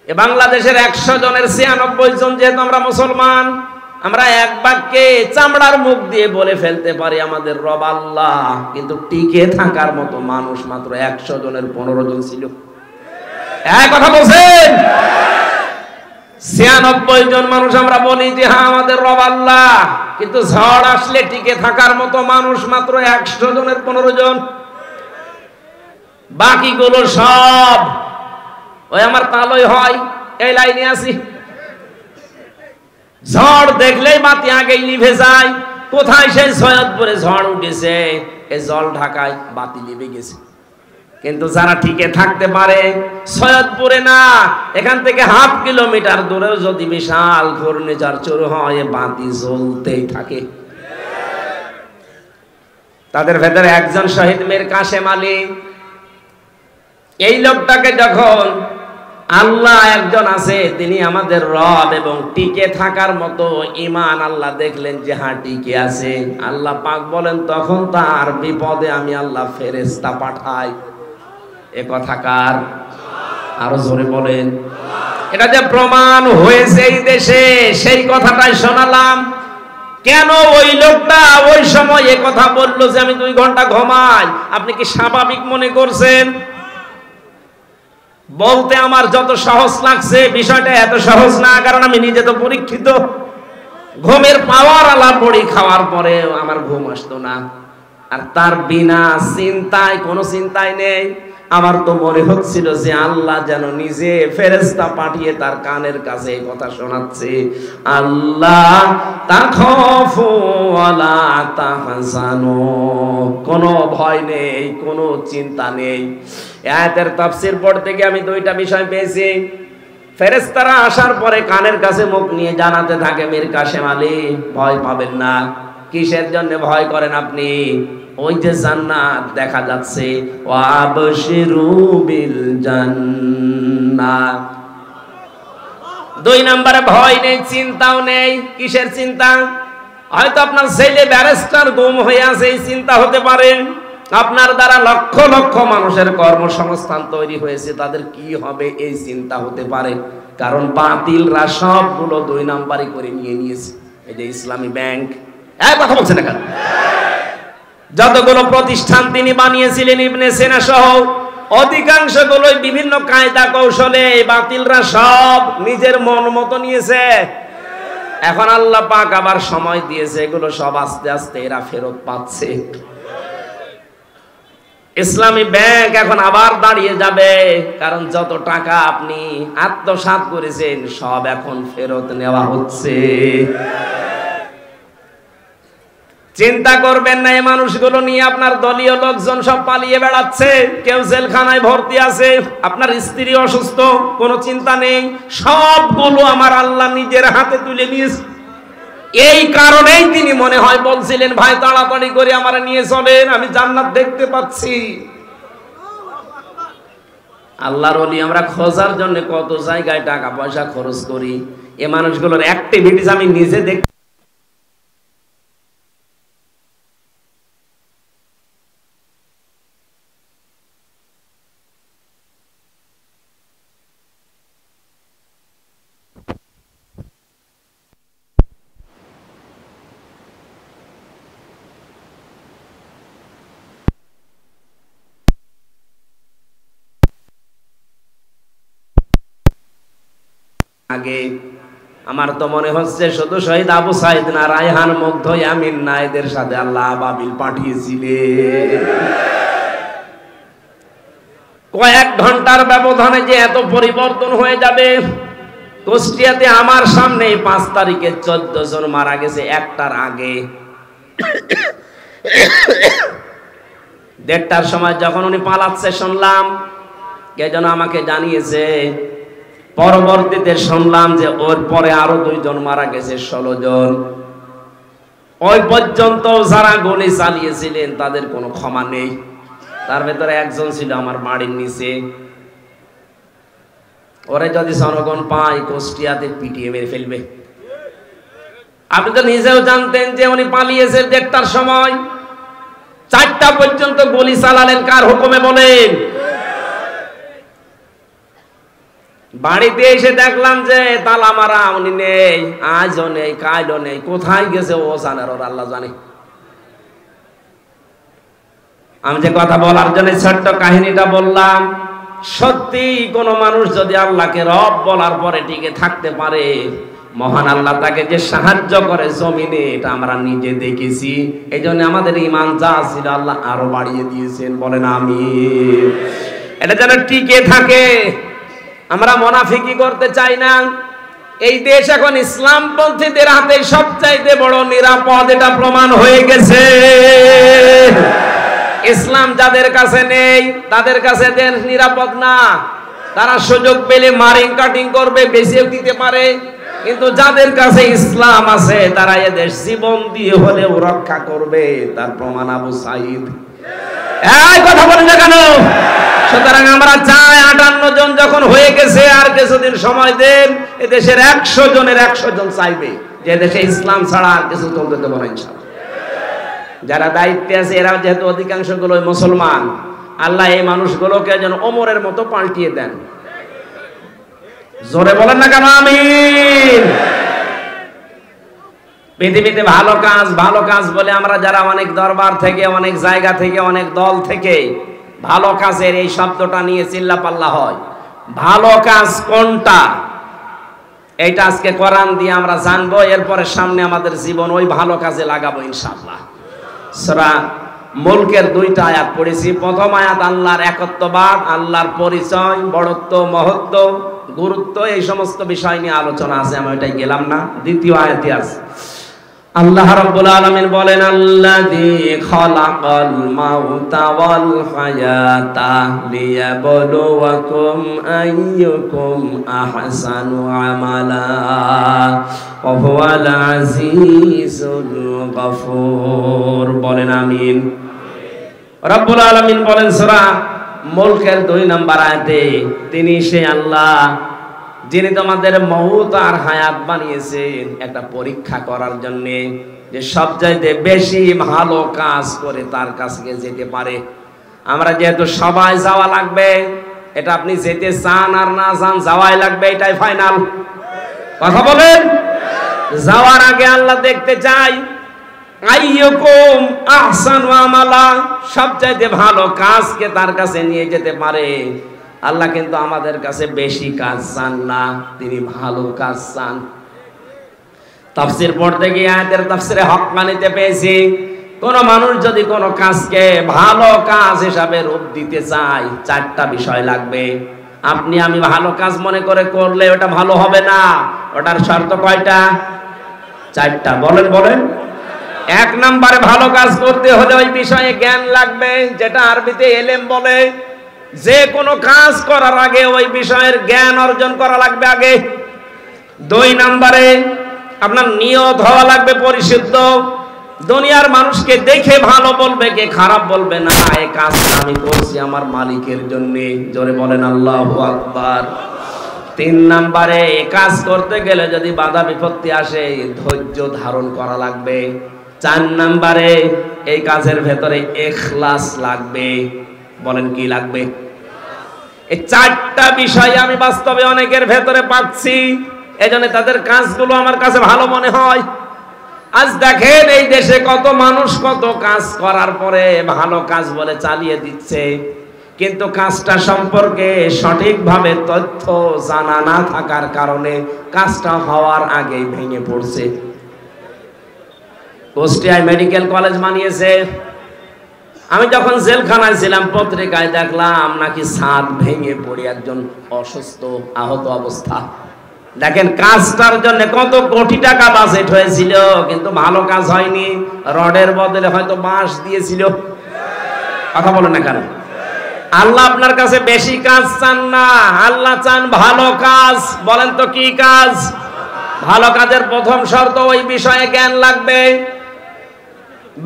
এ বাংলাদেশের 100 জনের 96 জন যেহেতু আমরা মুসলমান, আমরা এক বাক্যে চামড়ার মুখ দিয়ে বলে ফেলতে পারি আমাদের রব আল্লাহ, কিন্তু টিকে থাকার মতো মানুষ মাত্র 100 জনের 15 জন ছিল। এক কথা বলছেন? 96 জন মানুষ আমরা বলি যে হ্যাঁ আমাদের রব আল্লাহ, কিন্তু ঝড় আসলে টিকে থাকার মতো মানুষ মাত্র 100 জনের 15 জন। বাকিগুলো সব ওই আমার তালই হয় এই লাইনে আছি। ঝড় দেখলেই বাতি আগেই নিভে যায়। কোথায় সেই সৈয়দপুরে ঝড় উঠেছে, এই জল ঢাকায় বাতি নিভে গেছে। কিন্তু যারা টিকে থাকতে পারে, সৈয়দপুরে না, এখান থেকে 1/2 কিলোমিটার দূরেও যদি বিশাল ঘূর্ণিঝড় শুরু হয়, বাতি জ্বলতেই থাকে। তাদের ভেতরে একজন শহীদ মীর কাশেম আলী। এই লোকটাকে যখন আল্লাহ একজন আছে, তিনি আমাদের রব, এবং টিকে থাকার মতো ঈমান আল্লাহ দেখলেন যে হ্যাঁ টিকে আছে, আল্লাহ পাক বলেন তখন তার বিপদে আমি আল্লাহ ফেরেশতা পাঠাই। এ কথা কার? আরো জোরে বলেন। এটা যে প্রমাণ হয়েছে এই দেশে, সেই কথাটাই শোনালাম। কেন ওই লোকটা ওই সময় এ কথা বললো যে আমি 2 ঘন্টা ঘুমাই? আপনি কি স্বাভাবিক মনে করছেন? বলতে আমার যত সহজ লাগছে, বিষয়টা এত সহজ না, কারণ আমি নিজে তো পরীক্ষিত। ঘুমের পাওয়ার আলাপ বড়ি খাওয়ার পরে আমার ঘুম আসতো না, আর তার বিনা চিন্তায়, কোনো চিন্তায় নেই। আমার তো মনে হচ্ছিল যে আল্লাহ যেন নিজে ফেরেশতা পাঠিয়ে তার কানের কাছে এই কথা শোনাচ্ছে, আল্লাহ তাখাফু ওয়ালা তাহজানু, কোনো ভয় নেই, কোনো চিন্তা নেই। আয়াতের তাফসীর পড়তে গিয়ে আমি 2টা বিষয় পেয়েছি। ফেরেশতারা আসার পরে কানের কাছে মুখ নিয়ে জানাতে থাকে, মীর কাশেম আলী ভয় পাবেন না। কিসের জন্য ভয় করেন আপনি? ওই যে জান্নাত দেখা যাচ্ছে, ওয়াবশিরু বিল জান্নাহ। 2 নম্বরে ভয় নেই, চিন্তাও নেই। কিসের চিন্তা? হয়তো আপনার ছেলে ব্যারিস্টার গুম হয়ে আছে, এই চিন্তা হতে পারে। আপনার দ্বারা লক্ষ লক্ষ মানুষের কর্মসংস্থান তৈরি হয়েছে, তাদের কি হবে এই চিন্তা হতে পারে। কারণ বাতিলরা সবগুলো 2 নাম্বারই করে নিয়েছে। এই যে ইসলামী ব্যাংক, এক কথা বলছেন না কেন? যতগুলো প্রতিষ্ঠান তিনি বানিয়েছিলেন ইবনে সিনা সহ, অধিকাংশগুলোই বিভিন্ন কায়দা কৌশলে বাতিলরা সব নিজের মন মতো নিয়েছে। এখন আল্লাহ পাক আবার সময় দিয়েছে, এগুলো সব আস্তে আস্তে এরা ফেরত পাচ্ছে। ইসলামী ব্যাংক এখন আবার দাঁড়িয়ে যাবে, কারণ যত টাকা আপনি আত্মসাৎ করেছেন সব এখন ফেরত নেওয়া হচ্ছে। চিন্তা করবেন না, এই মানুষগুলো নিয়ে আপনার দলীয় লোকজন সব পালিয়ে বেড়াচ্ছে, কেউ জেলখানায় ভর্তি আছে, আপনার স্ত্রী অসুস্থ, কোনো চিন্তা নেই। সবগুলো আমার আল্লাহ নিজের হাতে তুলে নিয়েছে। এই কারণেই তিনি মনে হয় বলছিলেন, ভাই তাড়াতাড়ি করে আমারে নিয়ে চলেন, আমি জান্নাত দেখতে পাচ্ছি। আল্লাহর ওলি আমরা খোঁজার জন্য কত জায়গায় টাকা পয়সা খরচ করি, এই মানুষগুলোর অ্যাক্টিভিটিস আমি নিজে দেখ। আগে আমার তো মনে হচ্ছে শুধু শহীদ আবু সাইদ না, রায়হান, মুগ্ধ, ইয়ামিন না, এদের সাথে আল্লাহ আবাবিল পাঠিয়েছিলেন। কয়েক ঘন্টার ব্যবধানে যে এত পরিবর্তন হয়ে যাবে। কুষ্টিয়াতে আমার সামনে 5 তারিখে 14 জন মারা গেছে, 1টার আগে। 1:30টার সময় যখন উনি পালাচ্ছে শুনলাম, কে যেন আমাকে জানিয়েছে। পরবর্তীতে শুনলাম যে ওর পরে আরো 2 জন মারা গেছে, 16 জন। ওই পর্যন্ত যারা গুলি চালিয়েছিলেন তাদের কোনো ক্ষমা নেই। তার ভেতরে একজন ছিল আমার বাড়ির নিচে। ওরে যদি জনগণ পায় কুষ্টিয়াতে পিটিয়ে মেরে ফেলবে। আপনি তো নিজেও জানতেন যে উনি পালিয়েছে 1:30টার সময়। 4টা পর্যন্ত গুলি চালালেন কার হুকুমে বলেন? বাড়িতে এসে দেখলাম যে তালা মারা, উনি নেই, আজও নেই, কালও নেই, কোথায় গেছে ও জানে, ওর আল্লাহ জানে। আমি যে কথা বলার জন্য ছোট্ট কাহিনীটা বললাম, সত্যি কোন মানুষ যদি আল্লাহকে রব বলার পরে টিকে থাকতে পারে, মহান আল্লাহ তাকে যে সাহায্য করে জমিনে, এটা আমরা নিজে দেখেছি। এই জন্য আমাদের ঈমান যা ছিল আল্লাহ আরো বাড়িয়ে দিয়েছেন, বলেন আমিন। এটা যেন টিকে থাকে। আমরা মুনাফিকি করতে চাই না। এই দেশ এখন ইসলামপন্থীদের হাতে সবচাইতে বড় নিরাপদ, এটা প্রমাণ হয়ে গেছে। ইসলাম যাদের কাছে নেই তাদের কাছে দেশ নিরাপদ না। তারা সুযোগ পেলে মারিং কাটিং করবে, বেঁচেও দিতে পারে। কিন্তু যাদের কাছে ইসলাম আছে তারা এদেশ জীবন দিয়ে হলেও রক্ষা করবে। তার প্রমাণ আবু সাঈদ। এই কথা বলেন না কেন? সুতরাং আমরা চাই 58 জন যখন হয়ে গেছে, আর কিছুদিন সময় দেন, এদেশের 100 জনের 100 জন চাইবে যে দেশে ইসলাম ছাড়া আর কিছু চলতে দেব না ইনশাআল্লাহ। যারা দায়িত্বে আছে এরা যেহেতু অধিকাংশ গুলো মুসলমান, আল্লাহ এই মানুষগুলোকে যেন ওমরের মতো পাল্টিয়ে দেন। জোরে বলেন না কেন আমিন। পৃথিবীতে ভালো কাজ বলে আমরা যারা অনেক দরবার থেকে, অনেক জায়গা থেকে, অনেক দল থেকে ভালো কাজের এই শব্দটা নিয়ে চিল্লাপাল্লা হয়। ভালো কাজ কোনটা, এইটা আজকে কোরআন দিয়ে আমরা জানবো। এরপরে সামনে আমাদের জীবন ওই ভালো কাজে লাগাবো ইনশাআল্লাহ। সূরা মুলকের 2টা আয়াত পড়েছি। প্রথম আয়াত আল্লাহর একত্ববাদ, আল্লাহর পরিচয়, বড়ত্ব, মহত্ব, গুরুত্ব, এই সমস্ত বিষয় নিয়ে আলোচনা আছে, আমি ওইটাই গেলাম না। দ্বিতীয় আয়াতে আছে আল্লাহ রাব্বুল আলামিন বলেন, আল্লাযী খালাকাল মাউতা ওয়াল হায়াতা লিয়াবলুয়াকুম আইয়ুকুম আহসানু আমালা ওয়া হুয়াল আজিজুল গফুর। বলেন আমিন। রাব্বুল আলামিন বলেন সূরা মুলকের 2 নম্বর আয়াতে, তিনি সেই আল্লাহ যিনি তোমাদের মউত আর হায়াত বানিয়েছেন একটা পরীক্ষা করার জন্য, যে সবচাইতে বেশি ভালো কাজ করে তার কাছে যেতে পারে। আমরা যেহেতু সবাই যাওয়া লাগবে, এটা আপনি যেতে চান আর না চান যাওয়াই লাগবে, এটাই ফাইনাল। কথা বলেন। যাওয়ার আগে আল্লাহ দেখতে চাই আইয়ুকুম আহসানু আমালা, সবচাইতে ভালো কাজকে তার কাছে নিয়ে যেতে পারে। আল্লাহ কিন্তু আমাদের কাছে বেশি কাজ চান না, তিনি ভালো কাজ চান। তাফসীর পড়তে গিয়ে আয়াতের তাফসীরে হক্কানিতে পেয়েছি, কোন মানুষ যদি কোন কাজকে ভালো কাজ হিসাবে রূপ দিতে চায়, 4টা বিষয় লাগবে। আপনি আমি ভালো কাজ মনে করে করলে ওটা ভালো হবে না। ওটার শর্ত কয়টা? 4টা। বলেন বলেন। 1 নম্বরে ভালো কাজ করতে হলে ওই বিষয়ে জ্ঞান লাগবে, যেটা আরবিতে এলেম বলে। যে কোনো কাজ করার আগে ওই বিষয়ের জ্ঞান অর্জন করা লাগবে আগে। 2 নম্বরে আপনার নিয়ত হওয়া লাগবে পরিশুদ্ধ। দুনিয়ার মানুষকে দেখে ভালো বলবে, কে খারাপ বলবে না। এই কাজটা আমি করছি আমার মালিকের জন্য। জোরে বলেন আল্লাহু আকবার। 3 নম্বরে এই কাজ করতে গেলে যদি বাধা বিপত্তি আসে, ধৈর্য ধারণ করা লাগবে। 4 নম্বরে এই কাজের ভেতরে ইখলাস লাগবে। বলেন কি লাগবে? এই 4টা বিষয় আমি বাস্তবে অনেকের ভেতরে পাচ্ছি, এজন্য তাদের কাজগুলো আমার কাছে ভালো মনে হয়। আজ দেখেন এই দেশে কত মানুষ কত কাজ করার পরে ভালো কাজ বলে চালিয়ে দিচ্ছে, কিন্তু কাজটা সম্পর্কে সঠিকভাবে তথ্য জানা না থাকার কারণে কাজটা হওয়ার আগেই ভেঙে পড়ছে। কুষ্টিয়ায় মেডিকেল কলেজ বানিয়েছে। আমি যখন জেলখানায় ছিলাম পত্রিকায় দেখলাম নাকি ছাদ ভেঙে পড়ে একজন অসুস্থ আহত অবস্থা। দেখেন কাজটার জন্য কত কোটি টাকা বাজেট হয়েছিল, কিন্তু ভালো কাজ হয়নি। রডের বদলে হয়তো বাঁশ দিয়েছিল। কথা বলেন না কেন? আল্লাহ আপনার কাছে বেশি কাজ চান না, আল্লাহ চান ভালো কাজ। বলেন তো কি কাজ? ভালো কাজের প্রথম শর্ত ওই বিষয়ে জ্ঞান লাগবে।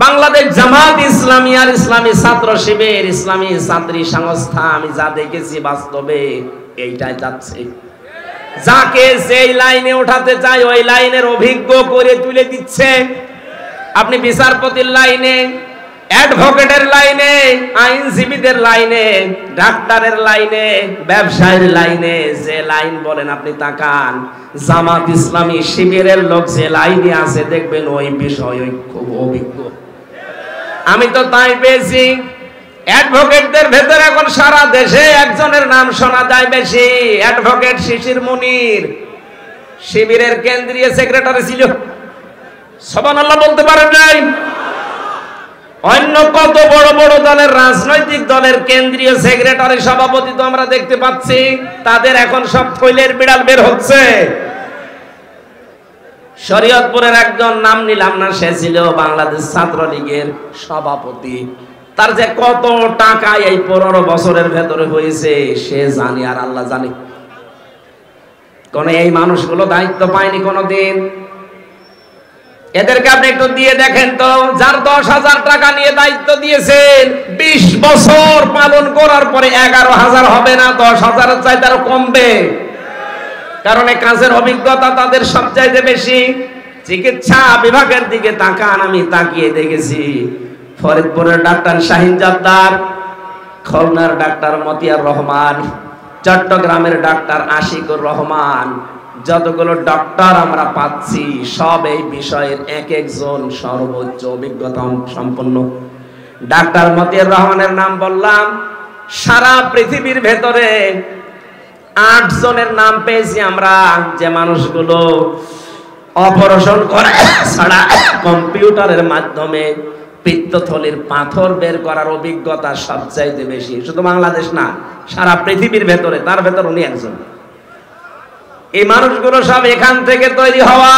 বাংলাদেশ জামাত ইসলামী আর ইসলামী ছাত্র শিবির, ইসলামী ছাত্রী সংস্থা, আমি যা দেখেছি বাস্তবে এইটাই যাচ্ছে। যাকে যেই লাইনে উঠাতে চাই ওই লাইনের অভিজ্ঞ করে তুলে দিচ্ছে। আপনি বিচারপতির লাইনে, অ্যাডভোকেটের লাইনে, আইনজীবীদের লাইনে, ডাক্তারের লাইনে, ব্যবসায়ের লাইনে, যে লাইন বলেন আপনি তাকান, জামাত ইসলামী শিবিরের লোক যে লাইনে আছে দেখবেন ওই বিষয় খুব অভিজ্ঞ। আমি তো তাই পেয়েছি। অ্যাডভোকেটদের ভেতরে এখন সারা দেশে একজনের নাম শোনা যায় বেশি, অ্যাডভোকেট শিশির মুনির, শিবিরের কেন্দ্রীয় সেক্রেটারি ছিল। সুবহানাল্লাহ বলতে পারেন নাই? অন্য কত বড় বড় দলের, রাজনৈতিক দলের কেন্দ্রীয় সেক্রেটারি, সভাপতি তো আমরা দেখতে পাচ্ছি, তাদের এখন সব থৈলের বিড়াল বের হচ্ছে। শরীয়তপুরের একজন, নাম নিলাম না, সে ছিল বাংলাদেশ ছাত্রলীগের সভাপতি। তার যে কত টাকা এই 15 বছরের ভেতরে হয়েছে সে জানে আর আল্লাহ জানে। কোন এই মানুষগুলো দায়িত্ব পায়নি কোনোদিন। এদেরকে আপনি একটু দিয়ে দেখেন তো, যার 10,000 টাকা নিয়ে দায়িত্ব দিয়েছেন, 20 বছর পালন করার পরে 11,000 হবে না, 10,000-এর চাইতে আরো কমবে। কারণ এই কাজের অভিজ্ঞতা তাদের সবচাইতে বেশি। চিকিৎসা বিভাগের দিকে তাকান, আমি তাকিয়ে দেখেছি ফরিদপুরের ডাক্তার শাহিন জব্বার, খুলনার ডাক্তার মতিয়ার রহমান, চট্টগ্রামের ডাক্তার আশিকুর রহমান, যতগুলো ডক্টর আমরা পাচ্ছি সব এই বিষয়ের এক একজন সর্বোচ্চ অভিজ্ঞতা সম্পন্ন। ডাক্তার মতিয়ার রহমানের নাম বললাম, সারা পৃথিবীর ভেতরে 8 জনের নাম পেয়েছি আমরা, যে মানুষগুলো অপারেশন করে ছাড়া কম্পিউটারের মাধ্যমে পিত্তথলির পাথর বের করার অভিজ্ঞতা সবচাইতে বেশি। শুধু বাংলাদেশ না, সারা পৃথিবীর ভেতরে, তার ভেতর উনি একজন। এই মানুষগুলো সব এখান থেকে তৈরি হওয়া।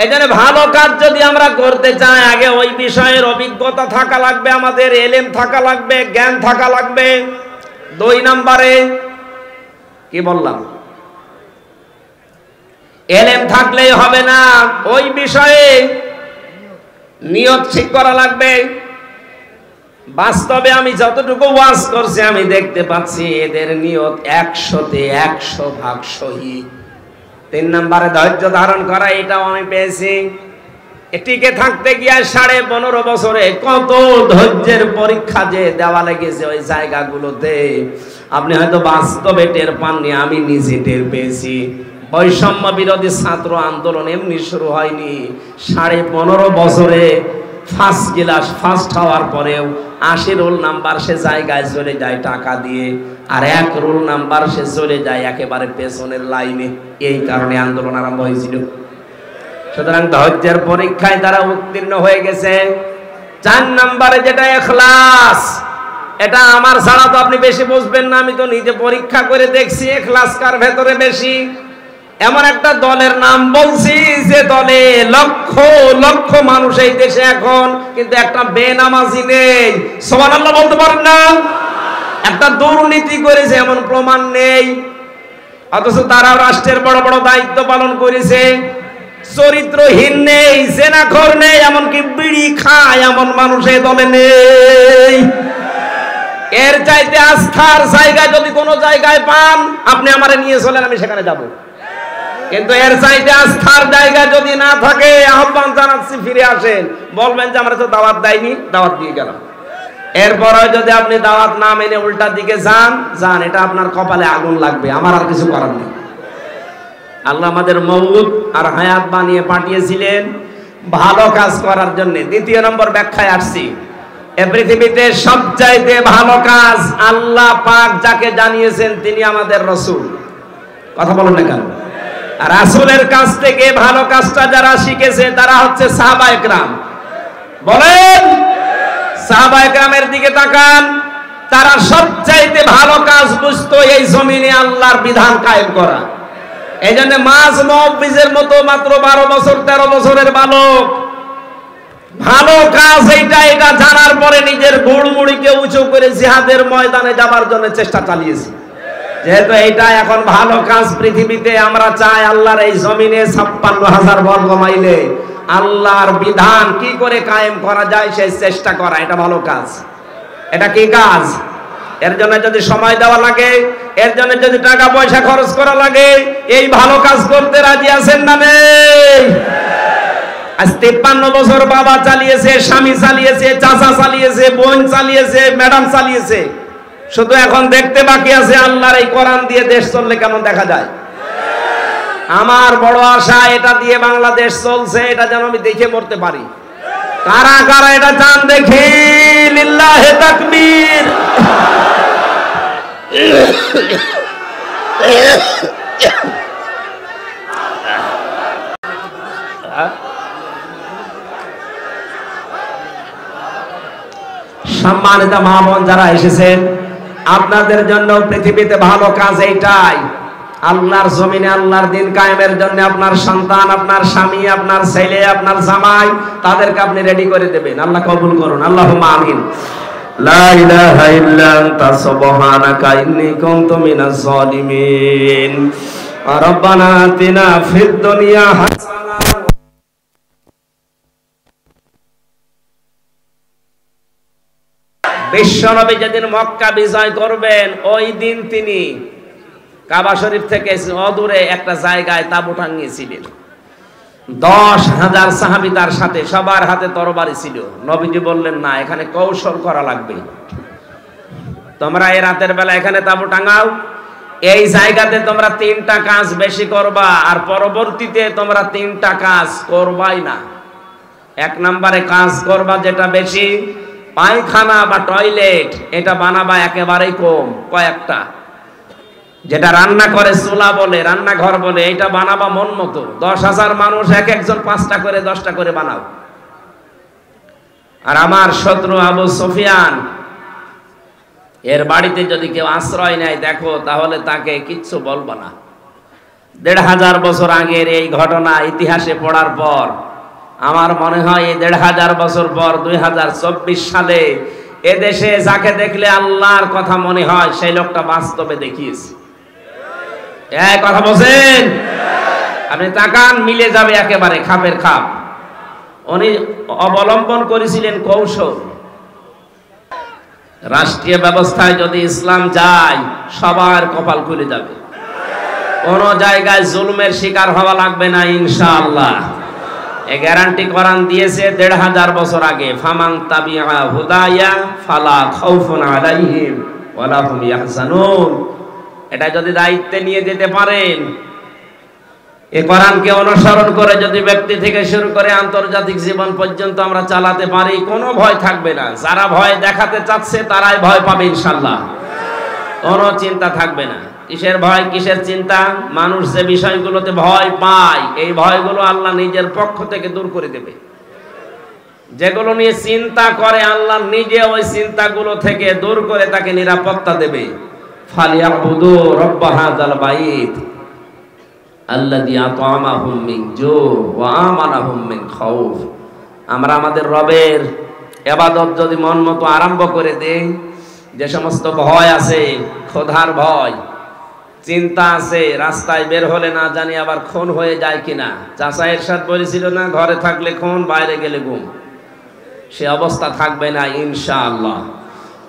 এজন্য ভালো কাজ যদি আমরা করতে চাই, আগে ওই বিষয়ের অভিজ্ঞতা থাকা লাগবে, আমাদের এলেম থাকা লাগবে, জ্ঞান থাকা লাগবে। 2 নম্বরে কি বললাম, এলেম থাকলেই হবে না, ওই বিষয়ে নিয়ত ঠিক করা লাগবে। বাস্তবে আমি যতটুকু ওয়াজ করছি আমি দেখতে পাচ্ছি এদের নিয়ত 100-তে 100% সহি। 3 নম্বরে ধৈর্য ধারণ করা, এটাও আমি পেয়েছি। টিকে থাকতে গিয়ে 15.5 বছরে কত ধৈর্যের পরীক্ষা যে দেওয়া লেগেছে ওই জায়গাগুলোতে, আপনি হয়তো বাস্তবে টের পাননি, আমি নিজে টের পেয়েছি। বৈষম্য বিরোধী ছাত্র আন্দোলন এমনি শুরু হয়নি, 15.5 বছরে ফার্স্ট ক্লাস ফার্স্ট হওয়ার পরেও 80 রোল নাম্বার সে জায়গায় চলে যায় টাকা দিয়ে, আর 1 রোল নাম্বার সে চলে যায় একেবারে পেছনের লাইনে। এই কারণে আন্দোলন আরম্ভ হয়েছিল। সুতরাং ধৈর্যের পরীক্ষায় তারা উত্তীর্ণ হয়ে গেছে। 4 নম্বরে যেটা ইখলাস, এটা আমার ছাড়া তো আপনি বেশি বুঝবেন না, আমি তো নিজে পরীক্ষা করে দেখছি ইখলাস কার ভেতরে বেশি। এমন একটা দলের নাম বলছি যে দলে লক্ষ লক্ষ মানুষ এই দেশে এখন, কিন্তু একটা বেনামাজি নেই। সুবহানাল্লাহ বলতে পারেন না? একটা দুর্নীতি করেছে এমন প্রমাণ নেই, অথচ তারা রাষ্ট্রের বড় বড় দায়িত্ব পালন করেছে। চরিত্রহীন নেই, জেনাখোর নেই, এমনকি বিড়ি খায় এমন মানুষ এই দলে নেই। এর চাইতে আস্থার জায়গা যদি কোনো জায়গায় পান, আপনি আমারে নিয়ে চলেন, আমি সেখানে যাব। কিন্তু এর চাইতে আস্থার জায়গা যদি না থাকে, আহ্বান জানাচ্ছি ফিরে আসেন। বলবেন যে আমরা তো দাওয়াত দেয়নি, দাওয়াত দিয়ে গেলাম। এরপরে যদি আপনি দাওয়াত না মেনে উল্টা দিকে যান, এটা আপনার কপালে আগুন লাগবে, আমার আর কিছু করার নেই। আল্লাহ আমাদের মওউদ আর হায়াত বানিয়ে পাঠিয়েছিলেন ভালো কাজ করার জন্য। 2 নম্বর ব্যাখ্যায় আসছি, এই পৃথিবীতে সবচাইতে ভালো কাজ আল্লাহ পাক যাকে জানিয়েছেন তিনি আমাদের রাসূল। কথা বলেন না কেন? আর রাসূলের কাছ থেকে ভালো কাজটা যারা শিখেছে তারা হচ্ছে সাহাবায়ে কেরাম। বলেন, সাহাবায়ে কেরামের দিকে তাকান, তারা সবচাইতে ভালো কাজ বুঝতো এই জমিনে আল্লাহর বিধান কায়েম করা। এই জন্য মাঝ মুআব্বিজের মতো মাত্র 12 বছর 13 বছরের বালক, ভালো কাজ এটা জানার পরে নিজের গুড়মুড়িকে উঁচু করে জিহাদের ময়দানে যাবার জন্য চেষ্টা চালিয়েছে। যেহেতু এটা এখন ভালো কাজ পৃথিবীতে, আমরা চাই আল্লাহর এই জমিনে 56,000 বর্গ মাইলে আল্লাহর বিধান কি করে কায়েম করা যায় সেই চেষ্টা করা, এটা ভালো কাজ। এটা কি কাজ? এর জন্য যদি সময় দেওয়া লাগে, এর জন্য যদি টাকা পয়সা খরচ করা লাগে, এই ভালো কাজ করতে রাজি আছেন না নেই? আজ 53 বছর বাবা চালিয়েছে, স্বামী চালিয়েছে, চাচা চালিয়েছে, বোন চালিয়েছে, ম্যাডাম চালিয়েছে। শুধু এখন দেখতে বাকি আছে আল্লাহর এই কোরআন দিয়ে দেশ চললে কেমন দেখা যায়। আমার বড় আশা এটা দিয়ে বাংলাদেশ চলছে, এটা যেন আমি দেখে মরতে পারি। কারা কারা এটা চান দেখি? লিল্লাহে তাকবীর। সম্মানিত মা বোন যারা এসেছেন, আপনাদের জন্য পৃথিবীতে ভালো কাজ এইটাই, আল্লাহর জমিনে আল্লাহর দিন কায়েমের জন্য আপনার সন্তান, আপনার স্বামী, আপনার ছেলে, আপনার জামাই, তাদেরকে আপনি রেডি করে দেবেন। আল্লাহ কবুল করুন, আল্লাহুম্মা আমিন। লা ইলাহা ইল্লা আনতা সুবহানাকা ইন্নী কুনতু মিনাজ জালিমিন। রব্বানা আতিনা ফিদ দুনিয়া হাসানা। বিশ্বনবী যেদিন মক্কা বিজয় করবেন, ওই দিন তিনি কাবা শরীফ থেকে অদূরে একটা জায়গায় তাঁবু টাঙিয়েছিলেন। 10,000 সাহাবী তার সাথে, সবার হাতে তরবারি ছিল। নবীজি বললেন, না, এখানে কৌশল করা লাগবে, তোমরা এই রাতের বেলা এখানে তাঁবু টাঙাও, এই জায়গাতে তোমরা 3টা কাজ বেশি করবা, আর পরবর্তীতে তোমরা 3টা কাজ করবাই না। 1 নম্বরে কাজ করবা যেটা বেশি, পায়খানা বা টয়লেট এটা বানাবা একেবারেই কম, কয়েকটা। যেটা রান্না করে চুলা বলে, রান্নাঘর বলে, এটা বানাবা মন মতো। 10,000 মানুষ, এক একজন 5টা করে 10টা করে বানাও। আর আমার শত্রু আবু সুফিয়ান, এর বাড়িতে যদি কেউ আশ্রয় নেয় দেখো, তাহলে তাকে কিচ্ছু বলবা না। 1,500 বছর আগের এই ঘটনা ইতিহাসে পড়ার পর আমার মনে হয় এই 1,500 বছর পর 2024 সালে এদেশে যাকে দেখলে আল্লাহর কথা মনে হয়, সেই লোকটা বাস্তবে দেখিয়েছে। এই কথা বলছেন, আপনি তাকান, মিলে যাবে একেবারে খাপের খাপ। উনি অবলম্বন করেছিলেন কৌশল। রাষ্ট্রীয় ব্যবস্থায় যদি ইসলাম যায়, সবার কপাল খুলে যাবে, কোন জায়গায় জুলুমের শিকার হওয়া লাগবে না ইনশাআল্লাহ। এই গ্যারান্টি কোরআন দিয়েছে 1,500 বছর আগে। ফামান তাবিআ হুদায়া ফালা খাউফুন আলাইহিম ওয়ালা হুম ইয়াহজানুন। এটা যদি দায়িত্বে নিয়ে যেতে পারেন, এই কোরআনকে অনুসরণ করে যদি ব্যক্তি থেকে শুরু করে আন্তর্জাতিক জীবন পর্যন্ত আমরা চালাতে পারি, কোনো ভয় থাকবে না। যারা ভয় দেখাতে চাচ্ছে তারাই ভয় পাবে ইনশাআল্লাহ, কোনো চিন্তা থাকবে না। কিসের ভয়, কিসের চিন্তা? মানুষ যে বিষয়গুলোতে ভয় পায়, এই ভয়গুলো আল্লাহ নিজের পক্ষ থেকে দূর করে দেবে। যেগুলো নিয়ে চিন্তা করে, আল্লাহ নিজে ওই চিন্তাগুলো থেকে দূর করে তাকে নিরাপত্তা দেবে। ফালিয়াবুদু রাব্বা হাযাল বাইত আল্লাযী আত'আমাহুম মিন জু' ওয়া আমানাহুম মিন খাউফ। আমরা আমাদের রবের ইবাদত যদি মন মতো আরম্ভ করে দেই, যে সমস্ত ভয় আছে, ক্ষুধার ভয়, চিন্তা আছে, রাস্তায় বের হলে না জানি আবার খুন হয়ে যায় কিনা। চাচা এরশাদ বলেছিল না, ঘরে থাকলে খুন, বাইরে গেলে গুম। সে অবস্থা থাকবে না ইনশাআল্লাহ।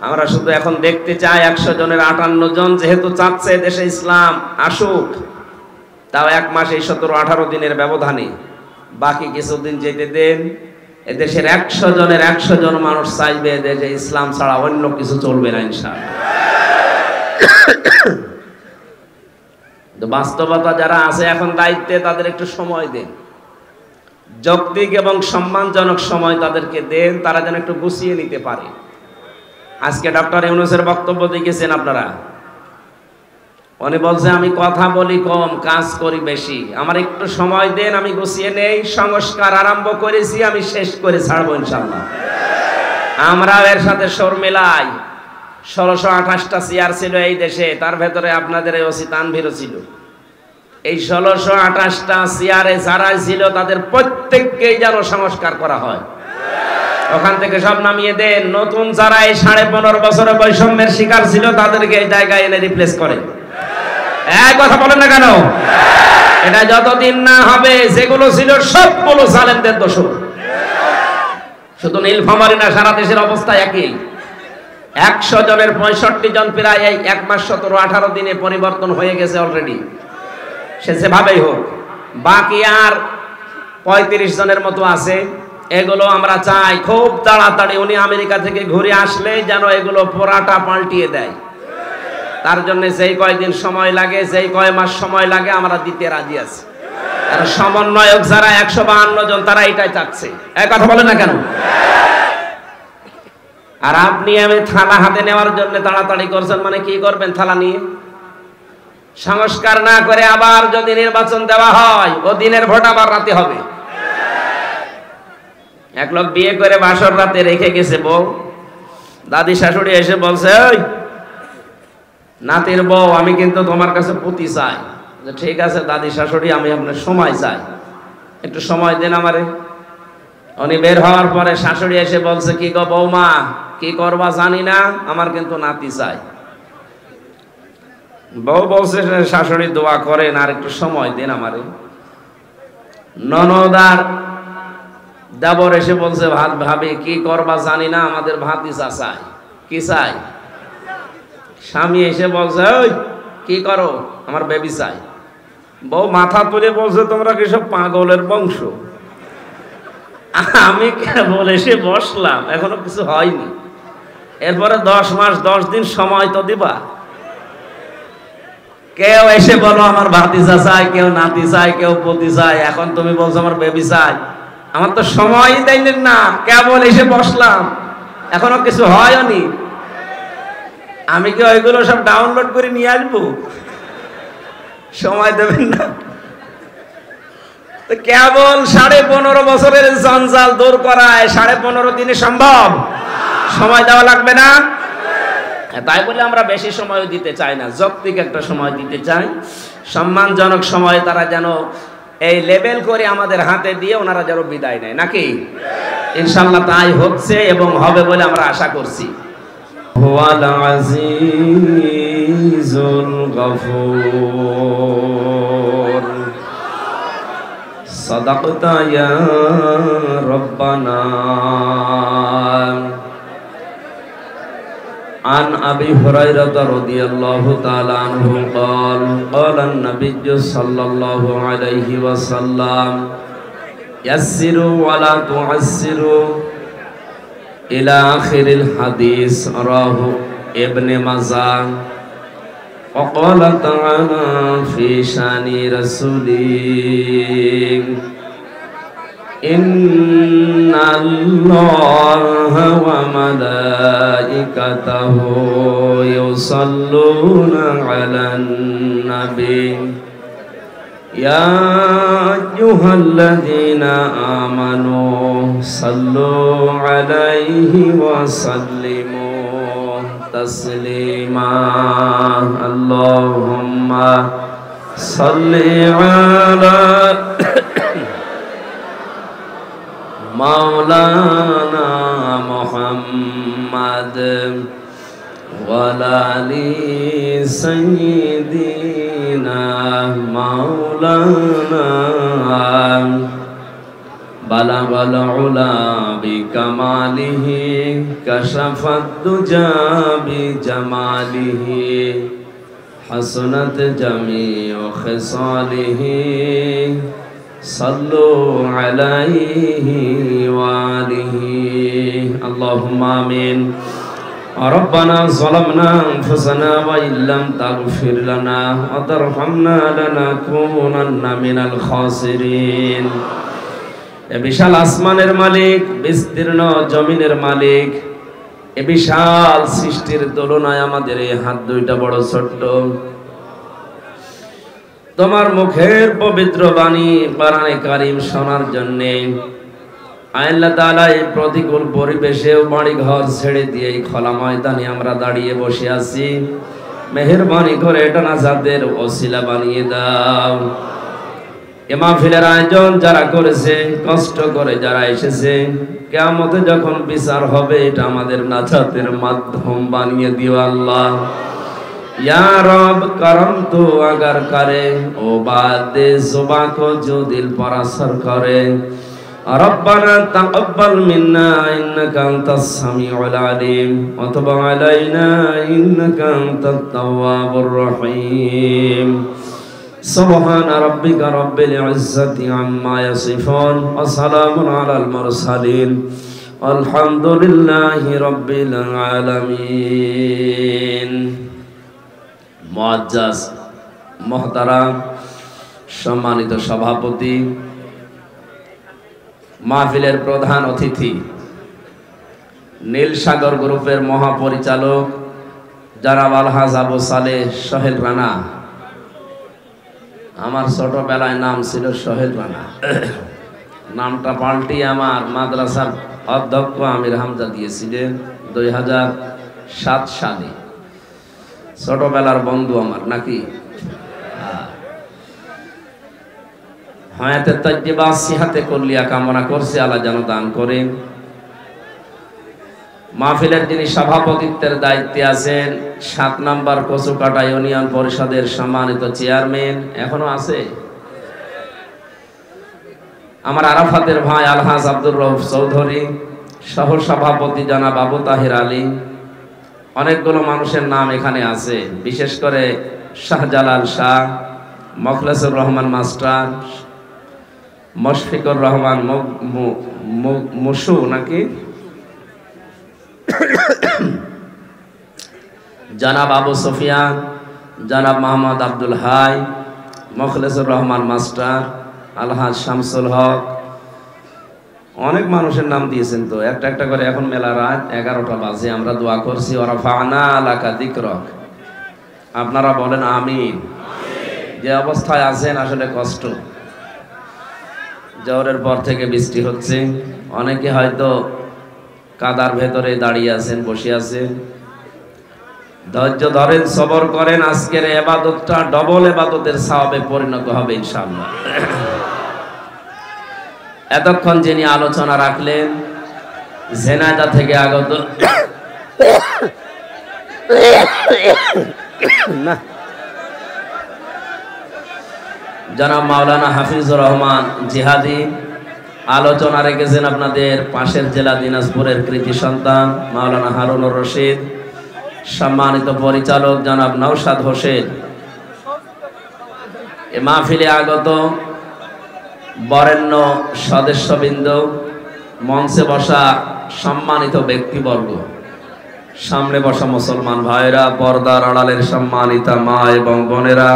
আমরা শুধু এখন দেখতে চাই 100 জনের 58 জন যেহেতু চাচ্ছে দেশে ইসলাম আসুক, তাও 1 মাস এই 17-18 দিনের ব্যবধানে, বাকি কিছুদিন যেতে দেন। এদেশের 100 জনের 100 জন মানুষ চাইবে যে ইসলাম ছাড়া অন্য কিছু চলবে না ইনশাআল্লাহ। বাস্তবতা যারা আছে এখন দায়িত্বে, তাদের একটু সময় দেন, যৌক্তিক এবং সম্মানজনক সময় তাদেরকে দেন, তারা যেন একটু গুছিয়ে নিতে পারে। আজকে ডক্টর ইউনূসের বক্তব্য দেখেছেন আপনারা, উনি বলছে আমি কথা বলি কম, কাজ করি বেশি, আমার একটু সময় দেন, আমি গুছিয়ে নেই। সংস্কার আরম্ভ করেছি, আমি শেষ করে ছাড়বো ইনশাআল্লাহ। আমরাও এর সাথে সুর মেলাই। 1628টা চেয়ার ছিল এই দেশে, তার ভেতরে আপনাদের এই ওসি তানভীরও ছিল। এই 1628টা চেয়ারে যারা ছিল তাদের প্রত্যেককেই যেন সংস্কার করা হয়, ওখান থেকে সব নামিয়ে দেন। নতুন যারা এই 15.5 বছরে বৈষম্যের শিকার ছিল, তাদেরকে এই জায়গায় এনে রিপ্লেস করে। এক কথা বলেন না কেন? এটা যতদিন না হবে, যেগুলো ছিল সবগুলো জালেমদের দোষ। শুধু নীলফামারী না, সারা দেশের অবস্থা একই। 100 জনের 65 জন প্রায় এই 1 মাস 17-18 দিনে পরিবর্তন হয়ে গেছে অলরেডি। সে যেভাবেই হোক, বাকি আর 35 জনের মতো আছে। এগুলো আমরা চাই খুব তাড়াতাড়ি উনি আমেরিকা থেকে ঘুরে আসলে যেন এগুলো পোড়াটা পাল্টিয়ে দেয়। তার জন্য যেই কয়দিন সময় লাগে, যেই কয় মাস সময় লাগে আমরা দিতে রাজি আছি। আর সমন্বয়ক যারা 152 জন তারা এটাই চাচ্ছে। এক কথা বলে না কেন? আর আপনি আমি থালা হাতে নেওয়ার জন্য তাড়াতাড়ি করছেন, মানে কি করবেন থালা নিয়ে? সংস্কার না করে আবার যদি নির্বাচন দেওয়া হয়, ও দিনের ভোট আবার রাতে হবে। এক লোক বিয়ে করে বাসর রাতে রেখে গেছে বউ, দাদি শাশুড়ি এসে বলছে, ওই নাতির বউ আমি কিন্তু তোমার কাছে পুতি চাই। ঠিক আছে দাদি শাশুড়ি, আমি আপনার সময় চাই, একটু সময় দেন আমারে। উনি বের হওয়ার পরে শাশুড়ি এসে বলছে, কি গো বৌমা, কি করবা জানি না, আমার কিন্তু নাতি চাই। বউ বলছে, শাশুড়ি দোয়া করেন আর একটু সময় দেন আমারে। ননদার দেবর এসে বলছে, ভাবি কি করবা জানি না, আমাদের ভাতিজা চাই। কি চাই? স্বামী এসে বলছে, ওই কি করো, আমার বেবি চাই। বউ মাথা তুলে বলছে, তোমরা কি সব পাগলের বংশ? আমি কেবল এসে বসলাম, এখনো কিছু হয়নি। এরপরে 10 মাস 10 দিন সময় তো দিবা। কেউ এসে বলো আমার ভাতিজা চাই, কেউ নাতি চাই, কেউ পতি চাই, এখন তুমি বলছো আমার বেবি চাই। আমার তো সময়ই দেয়নি না, কেবল এসে বসলাম, এখনো কিছু হয়নি। আমি কি ওইগুলো সব ডাউনলোড করে নিয়ে আসবো? সময় দেবেন না? তো কেবল 15.5 বছরের জঞ্জাল দূর করায় 15.5 দিনে সম্ভব? সময় দেওয়া লাগবে না? তাই বলে আমরা বেশি সময় দিতে চাই না, যৌক্তিক একটা সময় দিতে চাই, সম্মানজনক সময় তারা যেন এই লেবেল করে আমাদের হাতে দিয়ে ওনারা যেন বিদায় নেয়, নাকি? ইনশাআল্লাহ তাই হচ্ছে এবং হবে বলে আমরা আশা করছি। হুয়াল আজিজুল গফুর, সাদাকতা ইয়া রব্বানা। عن أبي هريرة رضي الله تعالى عنه قال قال النبي صلى الله عليه وسلم يسروا ولا تعسروا إلى آخر الحديث رواه ابن ماجه. وقال تعالى في شان رسوله إن الله وملائكته يصلون على النبي يا أيها الذين آمنوا صلوا عليه وسلموا تسليما. اللهم صل على مولانا محمد وعلى آل سيدنا مولانا بلغ العلا بكماله كشف الدجى بجماله حسنت جميع خصاله صلوا عليه وآله. اللهم آمين. ربنا ظلمنا أنفسنا وإن لم تغفر لنا وترحمنا لنكونن من الخاسرين. এ বিশাল আসমানের মালিক, বিস্তীর্ণ জমিনের মালিক, এ বিশাল সৃষ্টির তুলনায় আমাদের এই হাত দুইটা বড় ছোট্ট। তোমার মুখের পবিত্র বাণী কোরআনে কারীম শোনার জন্যে আল্লাহ তাআলা এই প্রতিকূল পরিবেশেও বাড়ি ঘর ছেড়ে দিয়ে এই খোলা ময়দানে আমরা দাঁড়িয়ে বসে আছি। মেহেরবানি করে এটা নাজাতের ওসিলা বানিয়ে দাও। এ মাহফিলের আয়োজন যারা করেছে, কষ্ট করে যারা এসেছে, কিয়ামতে যখন বিচার হবে এটা আমাদের নাজাতের মাধ্যম বানিয়ে দিও আল্লাহ। या रब करम तो अगर करे ओ बात जुबा को जो दिल पर असर करे। रब्बना तक़ब्बल मिन्ना इन्नका अंतस समीउल अलीम व तुब अलैना इन्नका अंतत तव्वाबुर रहीम। سبحان ربك رب العزة عما يصفون وسلام على المرسلين الحمد لله رب العالمين মুআজ্জাজ মুহতারাম সম্মানিত সভাপতি মাহফিলের প্রধান অতিথি নীলসাগর গ্রুপের মহাপরিচালক জনাব আলহাজ আবু সালেহ সোহেল রানা আমার ছোটবেলায় নাম ছিল সোহেল রানা নামটা পাল্টিয়ে আমার মাদ্রাসার অধ্যক্ষ আমির হামজা দিয়েছিলেন 2007 সালে ছোটবেলার বন্ধু আমার নাকি হায়াতে তাজ্জিবা সিহাতে কুল্লিয়া কামনা করছি আল্লাহ যেন দান করেন মাহফিলের যিনি সভাপতিত্বের দায়িত্বে আছেন 7 নম্বর কচুকাটা ইউনিয়ন পরিষদের সম্মানিত চেয়ারম্যান এখনো আছে আমার আরাফাতের ভাই আলহাজ আব্দুর রউফ চৌধুরী সহ সভাপতি জনাব আবু তাহির আলী অনেকগুলো মানুষের নাম এখানে আছে বিশেষ করে শাহজালাল শাহ মখলেসুর রহমান মাস্টার মুশফিকুর রহমান মুশু নাকি জনাব আবু সুফিয়ান জনাব মোহাম্মদ আব্দুল হাই মুখলেসুর রহমান মাস্টার আলহাজ শামসুল হক অনেক মানুষের নাম দিয়েছেন তো একটা একটা করে এখন মেলা রাত 11টা বাজে আমরা দোয়া করছি ওয়ারাফানা লাকা যিকরাক আপনারা বলেন আমিন যে অবস্থায় আছেন আসলে কষ্ট জোহরের পর থেকে বৃষ্টি হচ্ছে অনেকে হয়তো কাদার ভেতরে দাঁড়িয়ে আছেন বসে আছেন ধৈর্য ধরেন সবর করেন আজকের ইবাদতটা ডবল ইবাদতের সওয়াবে পরিণত হবে ইনশাআল্লাহ এতক্ষণ যিনি আলোচনা রাখলেন ঝিনাইদহ থেকে আগত না জনাব মাওলানা হাফিজুর রহমান জিহাদি আলোচনা রেখেছেন আপনাদের পাশের জেলা দিনাজপুরের কৃতি সন্তান মাওলানা হারুনুর রশিদ সম্মানিত পরিচালক জনাব নওশাদ হোসেন এ মাহফিলে আগত বরেণ্য সদস্যবৃন্দ মঞ্চে বসা সম্মানিত ব্যক্তিবর্গ সামনে বসা মুসলমান ভাইরা পর্দার আড়ালের সম্মানিতা মা এবং বোনেরা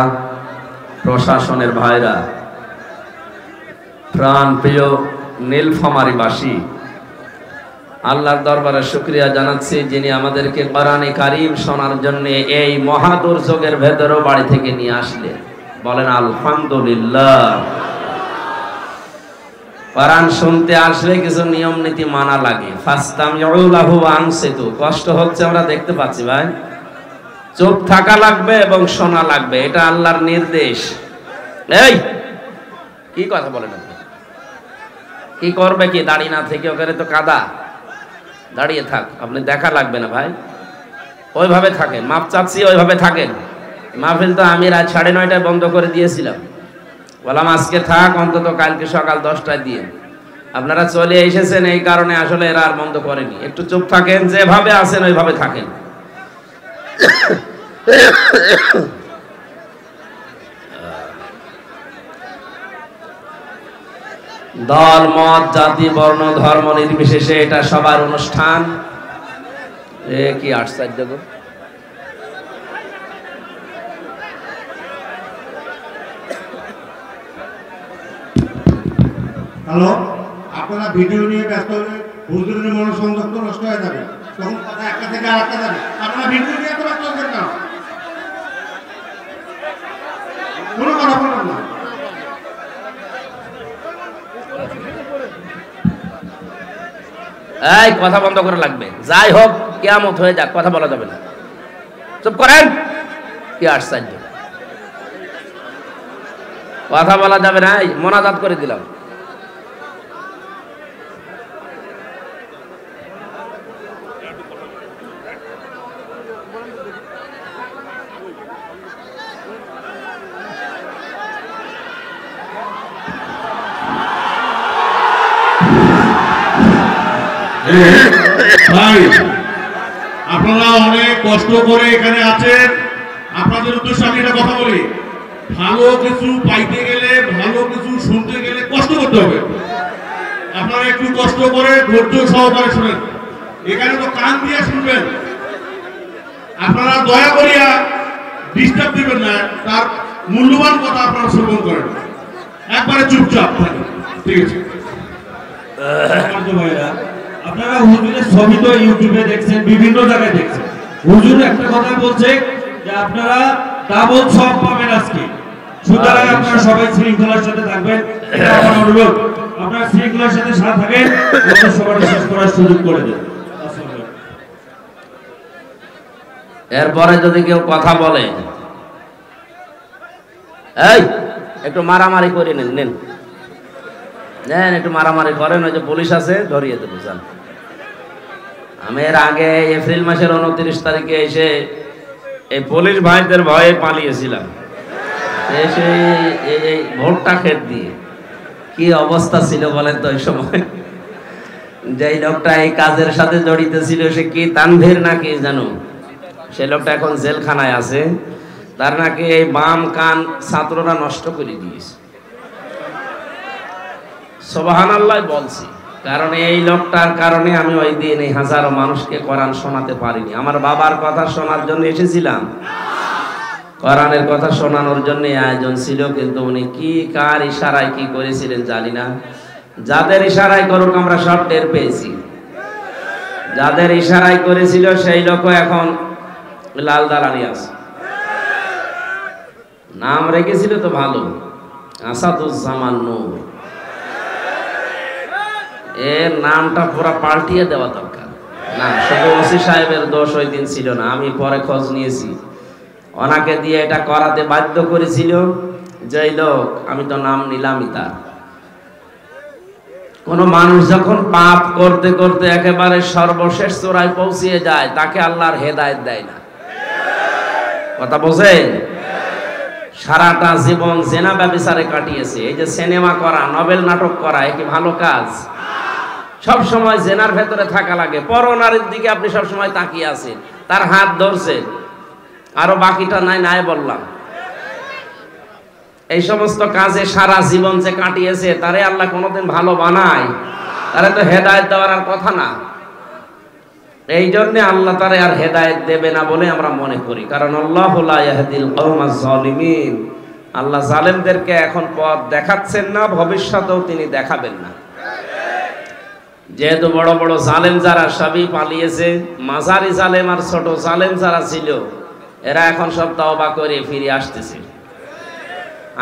প্রশাসনের ভাইরা প্রাণ প্রিয় নীলফামারীবাসী আল্লাহর দরবারে শুকরিয়া জানাচ্ছি যিনি আমাদেরকে কোরআনে কারীম শোনার জন্য এই মহা দুর্যোগের ভেতরেও বাড়ি থেকে নিয়ে আসলেন বলেন আলহামদুলিল্লাহ কোরআন শুনতে আসলে কিছু নিয়ম নীতি মানা লাগে ফাস্তামিউ লাহু ওয়া আনসিতু কষ্ট হচ্ছে আমরা দেখতে পাচ্ছি ভাই চুপ থাকা লাগবে এবং শোনা লাগবে এটা আল্লাহর নির্দেশ এই কি কথা বলেন আপনি কি করবে কি দাঁড়িয়ে না থেকে ওখানে তো কাদা দাঁড়িয়ে থাক আপনি দেখা লাগবে না ভাই ওইভাবে থাকেন মাপ চাচ্ছি ওইভাবে থাকেন মাহফিল তো আমি রাত 9:30টায় বন্ধ করে দিয়েছিলাম বললাম আজকে থাক অন্তত কালকে সকাল 10টায় দিয়ে আপনারা চলে এসেছেন এই কারণে আসলে এরা আর বন্ধ করেনি একটু চুপ থাকেন যেভাবে আছেন ওইভাবে থাকেন দল মত জাতি বর্ণ ধর্ম নির্বিশেষে এটা সবার অনুষ্ঠান কি আশ্চর্য গো হ্যালো আপনারা ভিডিও নিয়ে ব্যস্ত হলে হুজুরের মনোসংযোগ তো নষ্ট হয়ে যাবে তখন কথা একটা থেকে আর একটা যাবে আপনারা ভিডিও নিয়ে তো ব্যস্ত হবেন না কোনো কথা বলবেন না এই কথা বন্ধ করা লাগবে যাই হোক কিয়ামত হয়ে যাক কথা বলা যাবে না চুপ করেন কি আশ্চর্য কথা বলা যাবে না এই মোনাজাত করে দিলাম ভাই আপনারা অনেক কষ্ট করে এখানে আছেন আপনাদের উদ্দেশ্যে আমি একটা কথা বলি ভালো কিছু পাইতে গেলে, ভালো কিছু শুনতে গেলে কষ্ট করতে হবে। আপনারা একটু কষ্ট করে ধৈর্য সহকারে শুনেন। এখানে তো কান দিয়ে শুনবেন, আপনারা দয়া করিয়া ডিস্টার্ব দিবেন না, তার মূল্যবান কথা আপনারা শ্রবণ করেন, একবারে চুপচাপ থাকেন, ঠিক আছে? ভাইরা, আপনারা হুজুরের ছবি তো ইউটিউবে দেখছেন, বিভিন্ন জায়গায় দেখছেন। হুজুর একটা কথা বলছে যে আপনারা ডাবল সব পাবেন আজকে, সুতরাং আপনারা সবাই শৃঙ্খলার সাথে থাকবেন, এটা আমার অনুরোধ। আপনারা শৃঙ্খলার সাথে থাকেন, সবার শেষ করার সুযোগ করে দেন। এরপরে যদি কেউ কথা বলে, এই একটু মারামারি করে নেন, নেন নেন একটু মারামারি করেন, ওই যে পুলিশ আছে ধরিয়ে দেবো। যান, আমি এর আগে এপ্রিল মাসের 29 তারিখে এসে এই পুলিশ ভাইদের ভয়ে পালিয়েছিলাম, এসে এই ভোটটা খেত দিয়ে কি অবস্থা ছিল বলেন তো ওই সময়। যেই লোকটা এই কাজের সাথে জড়িত ছিল সে কি তানভীর নাকি জানো, সে লোকটা এখন জেলখানায় আছে, তার নাকি এই বাম কান ছাত্ররা নষ্ট করে দিয়েছে। সুবহানাল্লাহ বলছি, কারণ এই লোকটার কারণে আমি ওই দিন এই হাজারো মানুষকে কোরআন শোনাতে পারিনি। আমার বাবার কথা শোনার জন্য এসেছিলাম, কোরআনের কথা শোনানোর জন্য আয়োজন ছিল, কিন্তু উনি কি কার ইশারায় কি করেছিলেন জানি না। যাদের ইশারায় করুক আমরা সব টের পেয়েছি, যাদের ইশারায় করেছিল সেই লোক এখন লাল দালানি আছে, নাম রেখেছিল তো ভালো, আসাদুজ্জামান নূর। এর নামটা পুরো পাল্টিয়ে দেওয়া দরকার। না, শুধু ওসি সাহেবের দোষ ওই দিন ছিল না, আমি পরে খোঁজ নিয়েছি, ওনাকে দিয়ে এটা করাতে বাধ্য করেছিল যেই লোক, আমি তো নাম নিলামই তার। কোন মানুষ যখন পাপ করতে করতে একেবারে সর্বশেষ চূড়ায় পৌঁছিয়ে যায়, তাকে আল্লাহর হেদায়েত দেয় না। কথা বোঝেন? সারাটা জীবন জেনা ব্যভিচারে কাটিয়েছে, এই যে সিনেমা করা, নভেল নাটক করা, এ কি ভালো কাজ? সব সময় জেনার ভেতরে থাকা লাগে, পরনারীর দিকে আপনি সব সময় তাকিয়ে আছেন, তার হাত ধরছেন, আরো বাকিটা নাই নাই বললাম। এই সমস্ত কাজে সারা জীবন যে কাটিয়েছে, তারে আল্লাহ কোনোদিন ভালো বানায়? তারে তো হেদায়েত দেওয়ার আর কথা না। এই জন্য আল্লাহ তারে আর হেদায়েত দেবে না বলে আমরা মনে করি, কারণ আল্লাহু লা ইয়াহদিল কওমাজ জালিমিন, আল্লাহ জালেমদেরকে এখন পথ দেখাচ্ছেন না, ভবিষ্যতেও তিনি দেখাবেন না। যেহেতু বড় বড় জালেম যারা সবই পালিয়েছে, মাঝারি জালেম আর ছোট জালেম যারা ছিল এরা এখন সব তওবা করে ফিরে আসতেছে।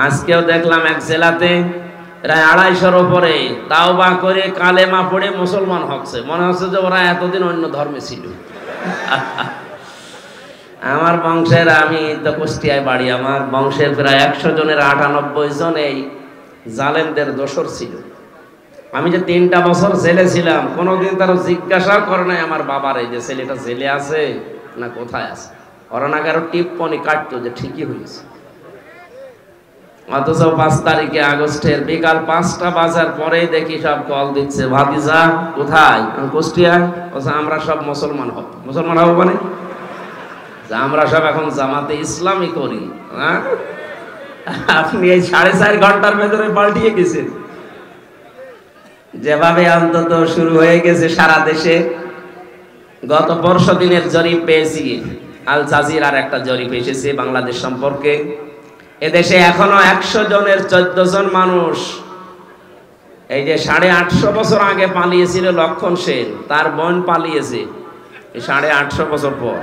আজকেও দেখলাম এক জেলাতে প্রায় 250-র উপরে তাওবা করে কালেমা পড়ে মুসলমান হচ্ছে, মনে হচ্ছে যে ওরা এতদিন অন্য ধর্মে ছিল। আমার বংশের, আমি তো কুষ্টিয়ায় বাড়ি, আমার বংশের প্রায় 100 জনের 98 জন এই জালেমদের দোসর ছিল। আমি যে 3টা বছর জেলে ছিলাম, কোনোদিন তারা জিজ্ঞাসা করে নাই আমার বাবার এই যে ছেলেটা জেলে আছে না কোথায় আছে, ওরা না কারো টিপ্পনি কাটতো যে ঠিকই হয়েছে। অথচ 5 তারিখে আগস্টের বিকাল 5টা বাজার পরেই দেখি সব কল দিচ্ছে, ভাতিজা কোথায়? কুষ্টিয়ায়। আমরা সব মুসলমান হব। মুসলমান হব মানে আমরা সব এখন জামাতে ইসলামই করি। হ্যাঁ, আপনি এই 4.5 ঘন্টার ভেতরে পাল্টিয়ে গেছেন। যেভাবে অন্তত শুরু হয়ে গেছে সারা দেশে, গত 15 দিনের জরিপ পেয়েছি, আল জাজিরার একটা জরিপ এসেছে বাংলাদেশ সম্পর্কে। এদেশে এখনো 100 জনের 14 জন মানুষ, এই যে 850 বছর আগে পালিয়েছিল লক্ষণ সেন, তার বোন পালিয়েছে 850 বছর পর।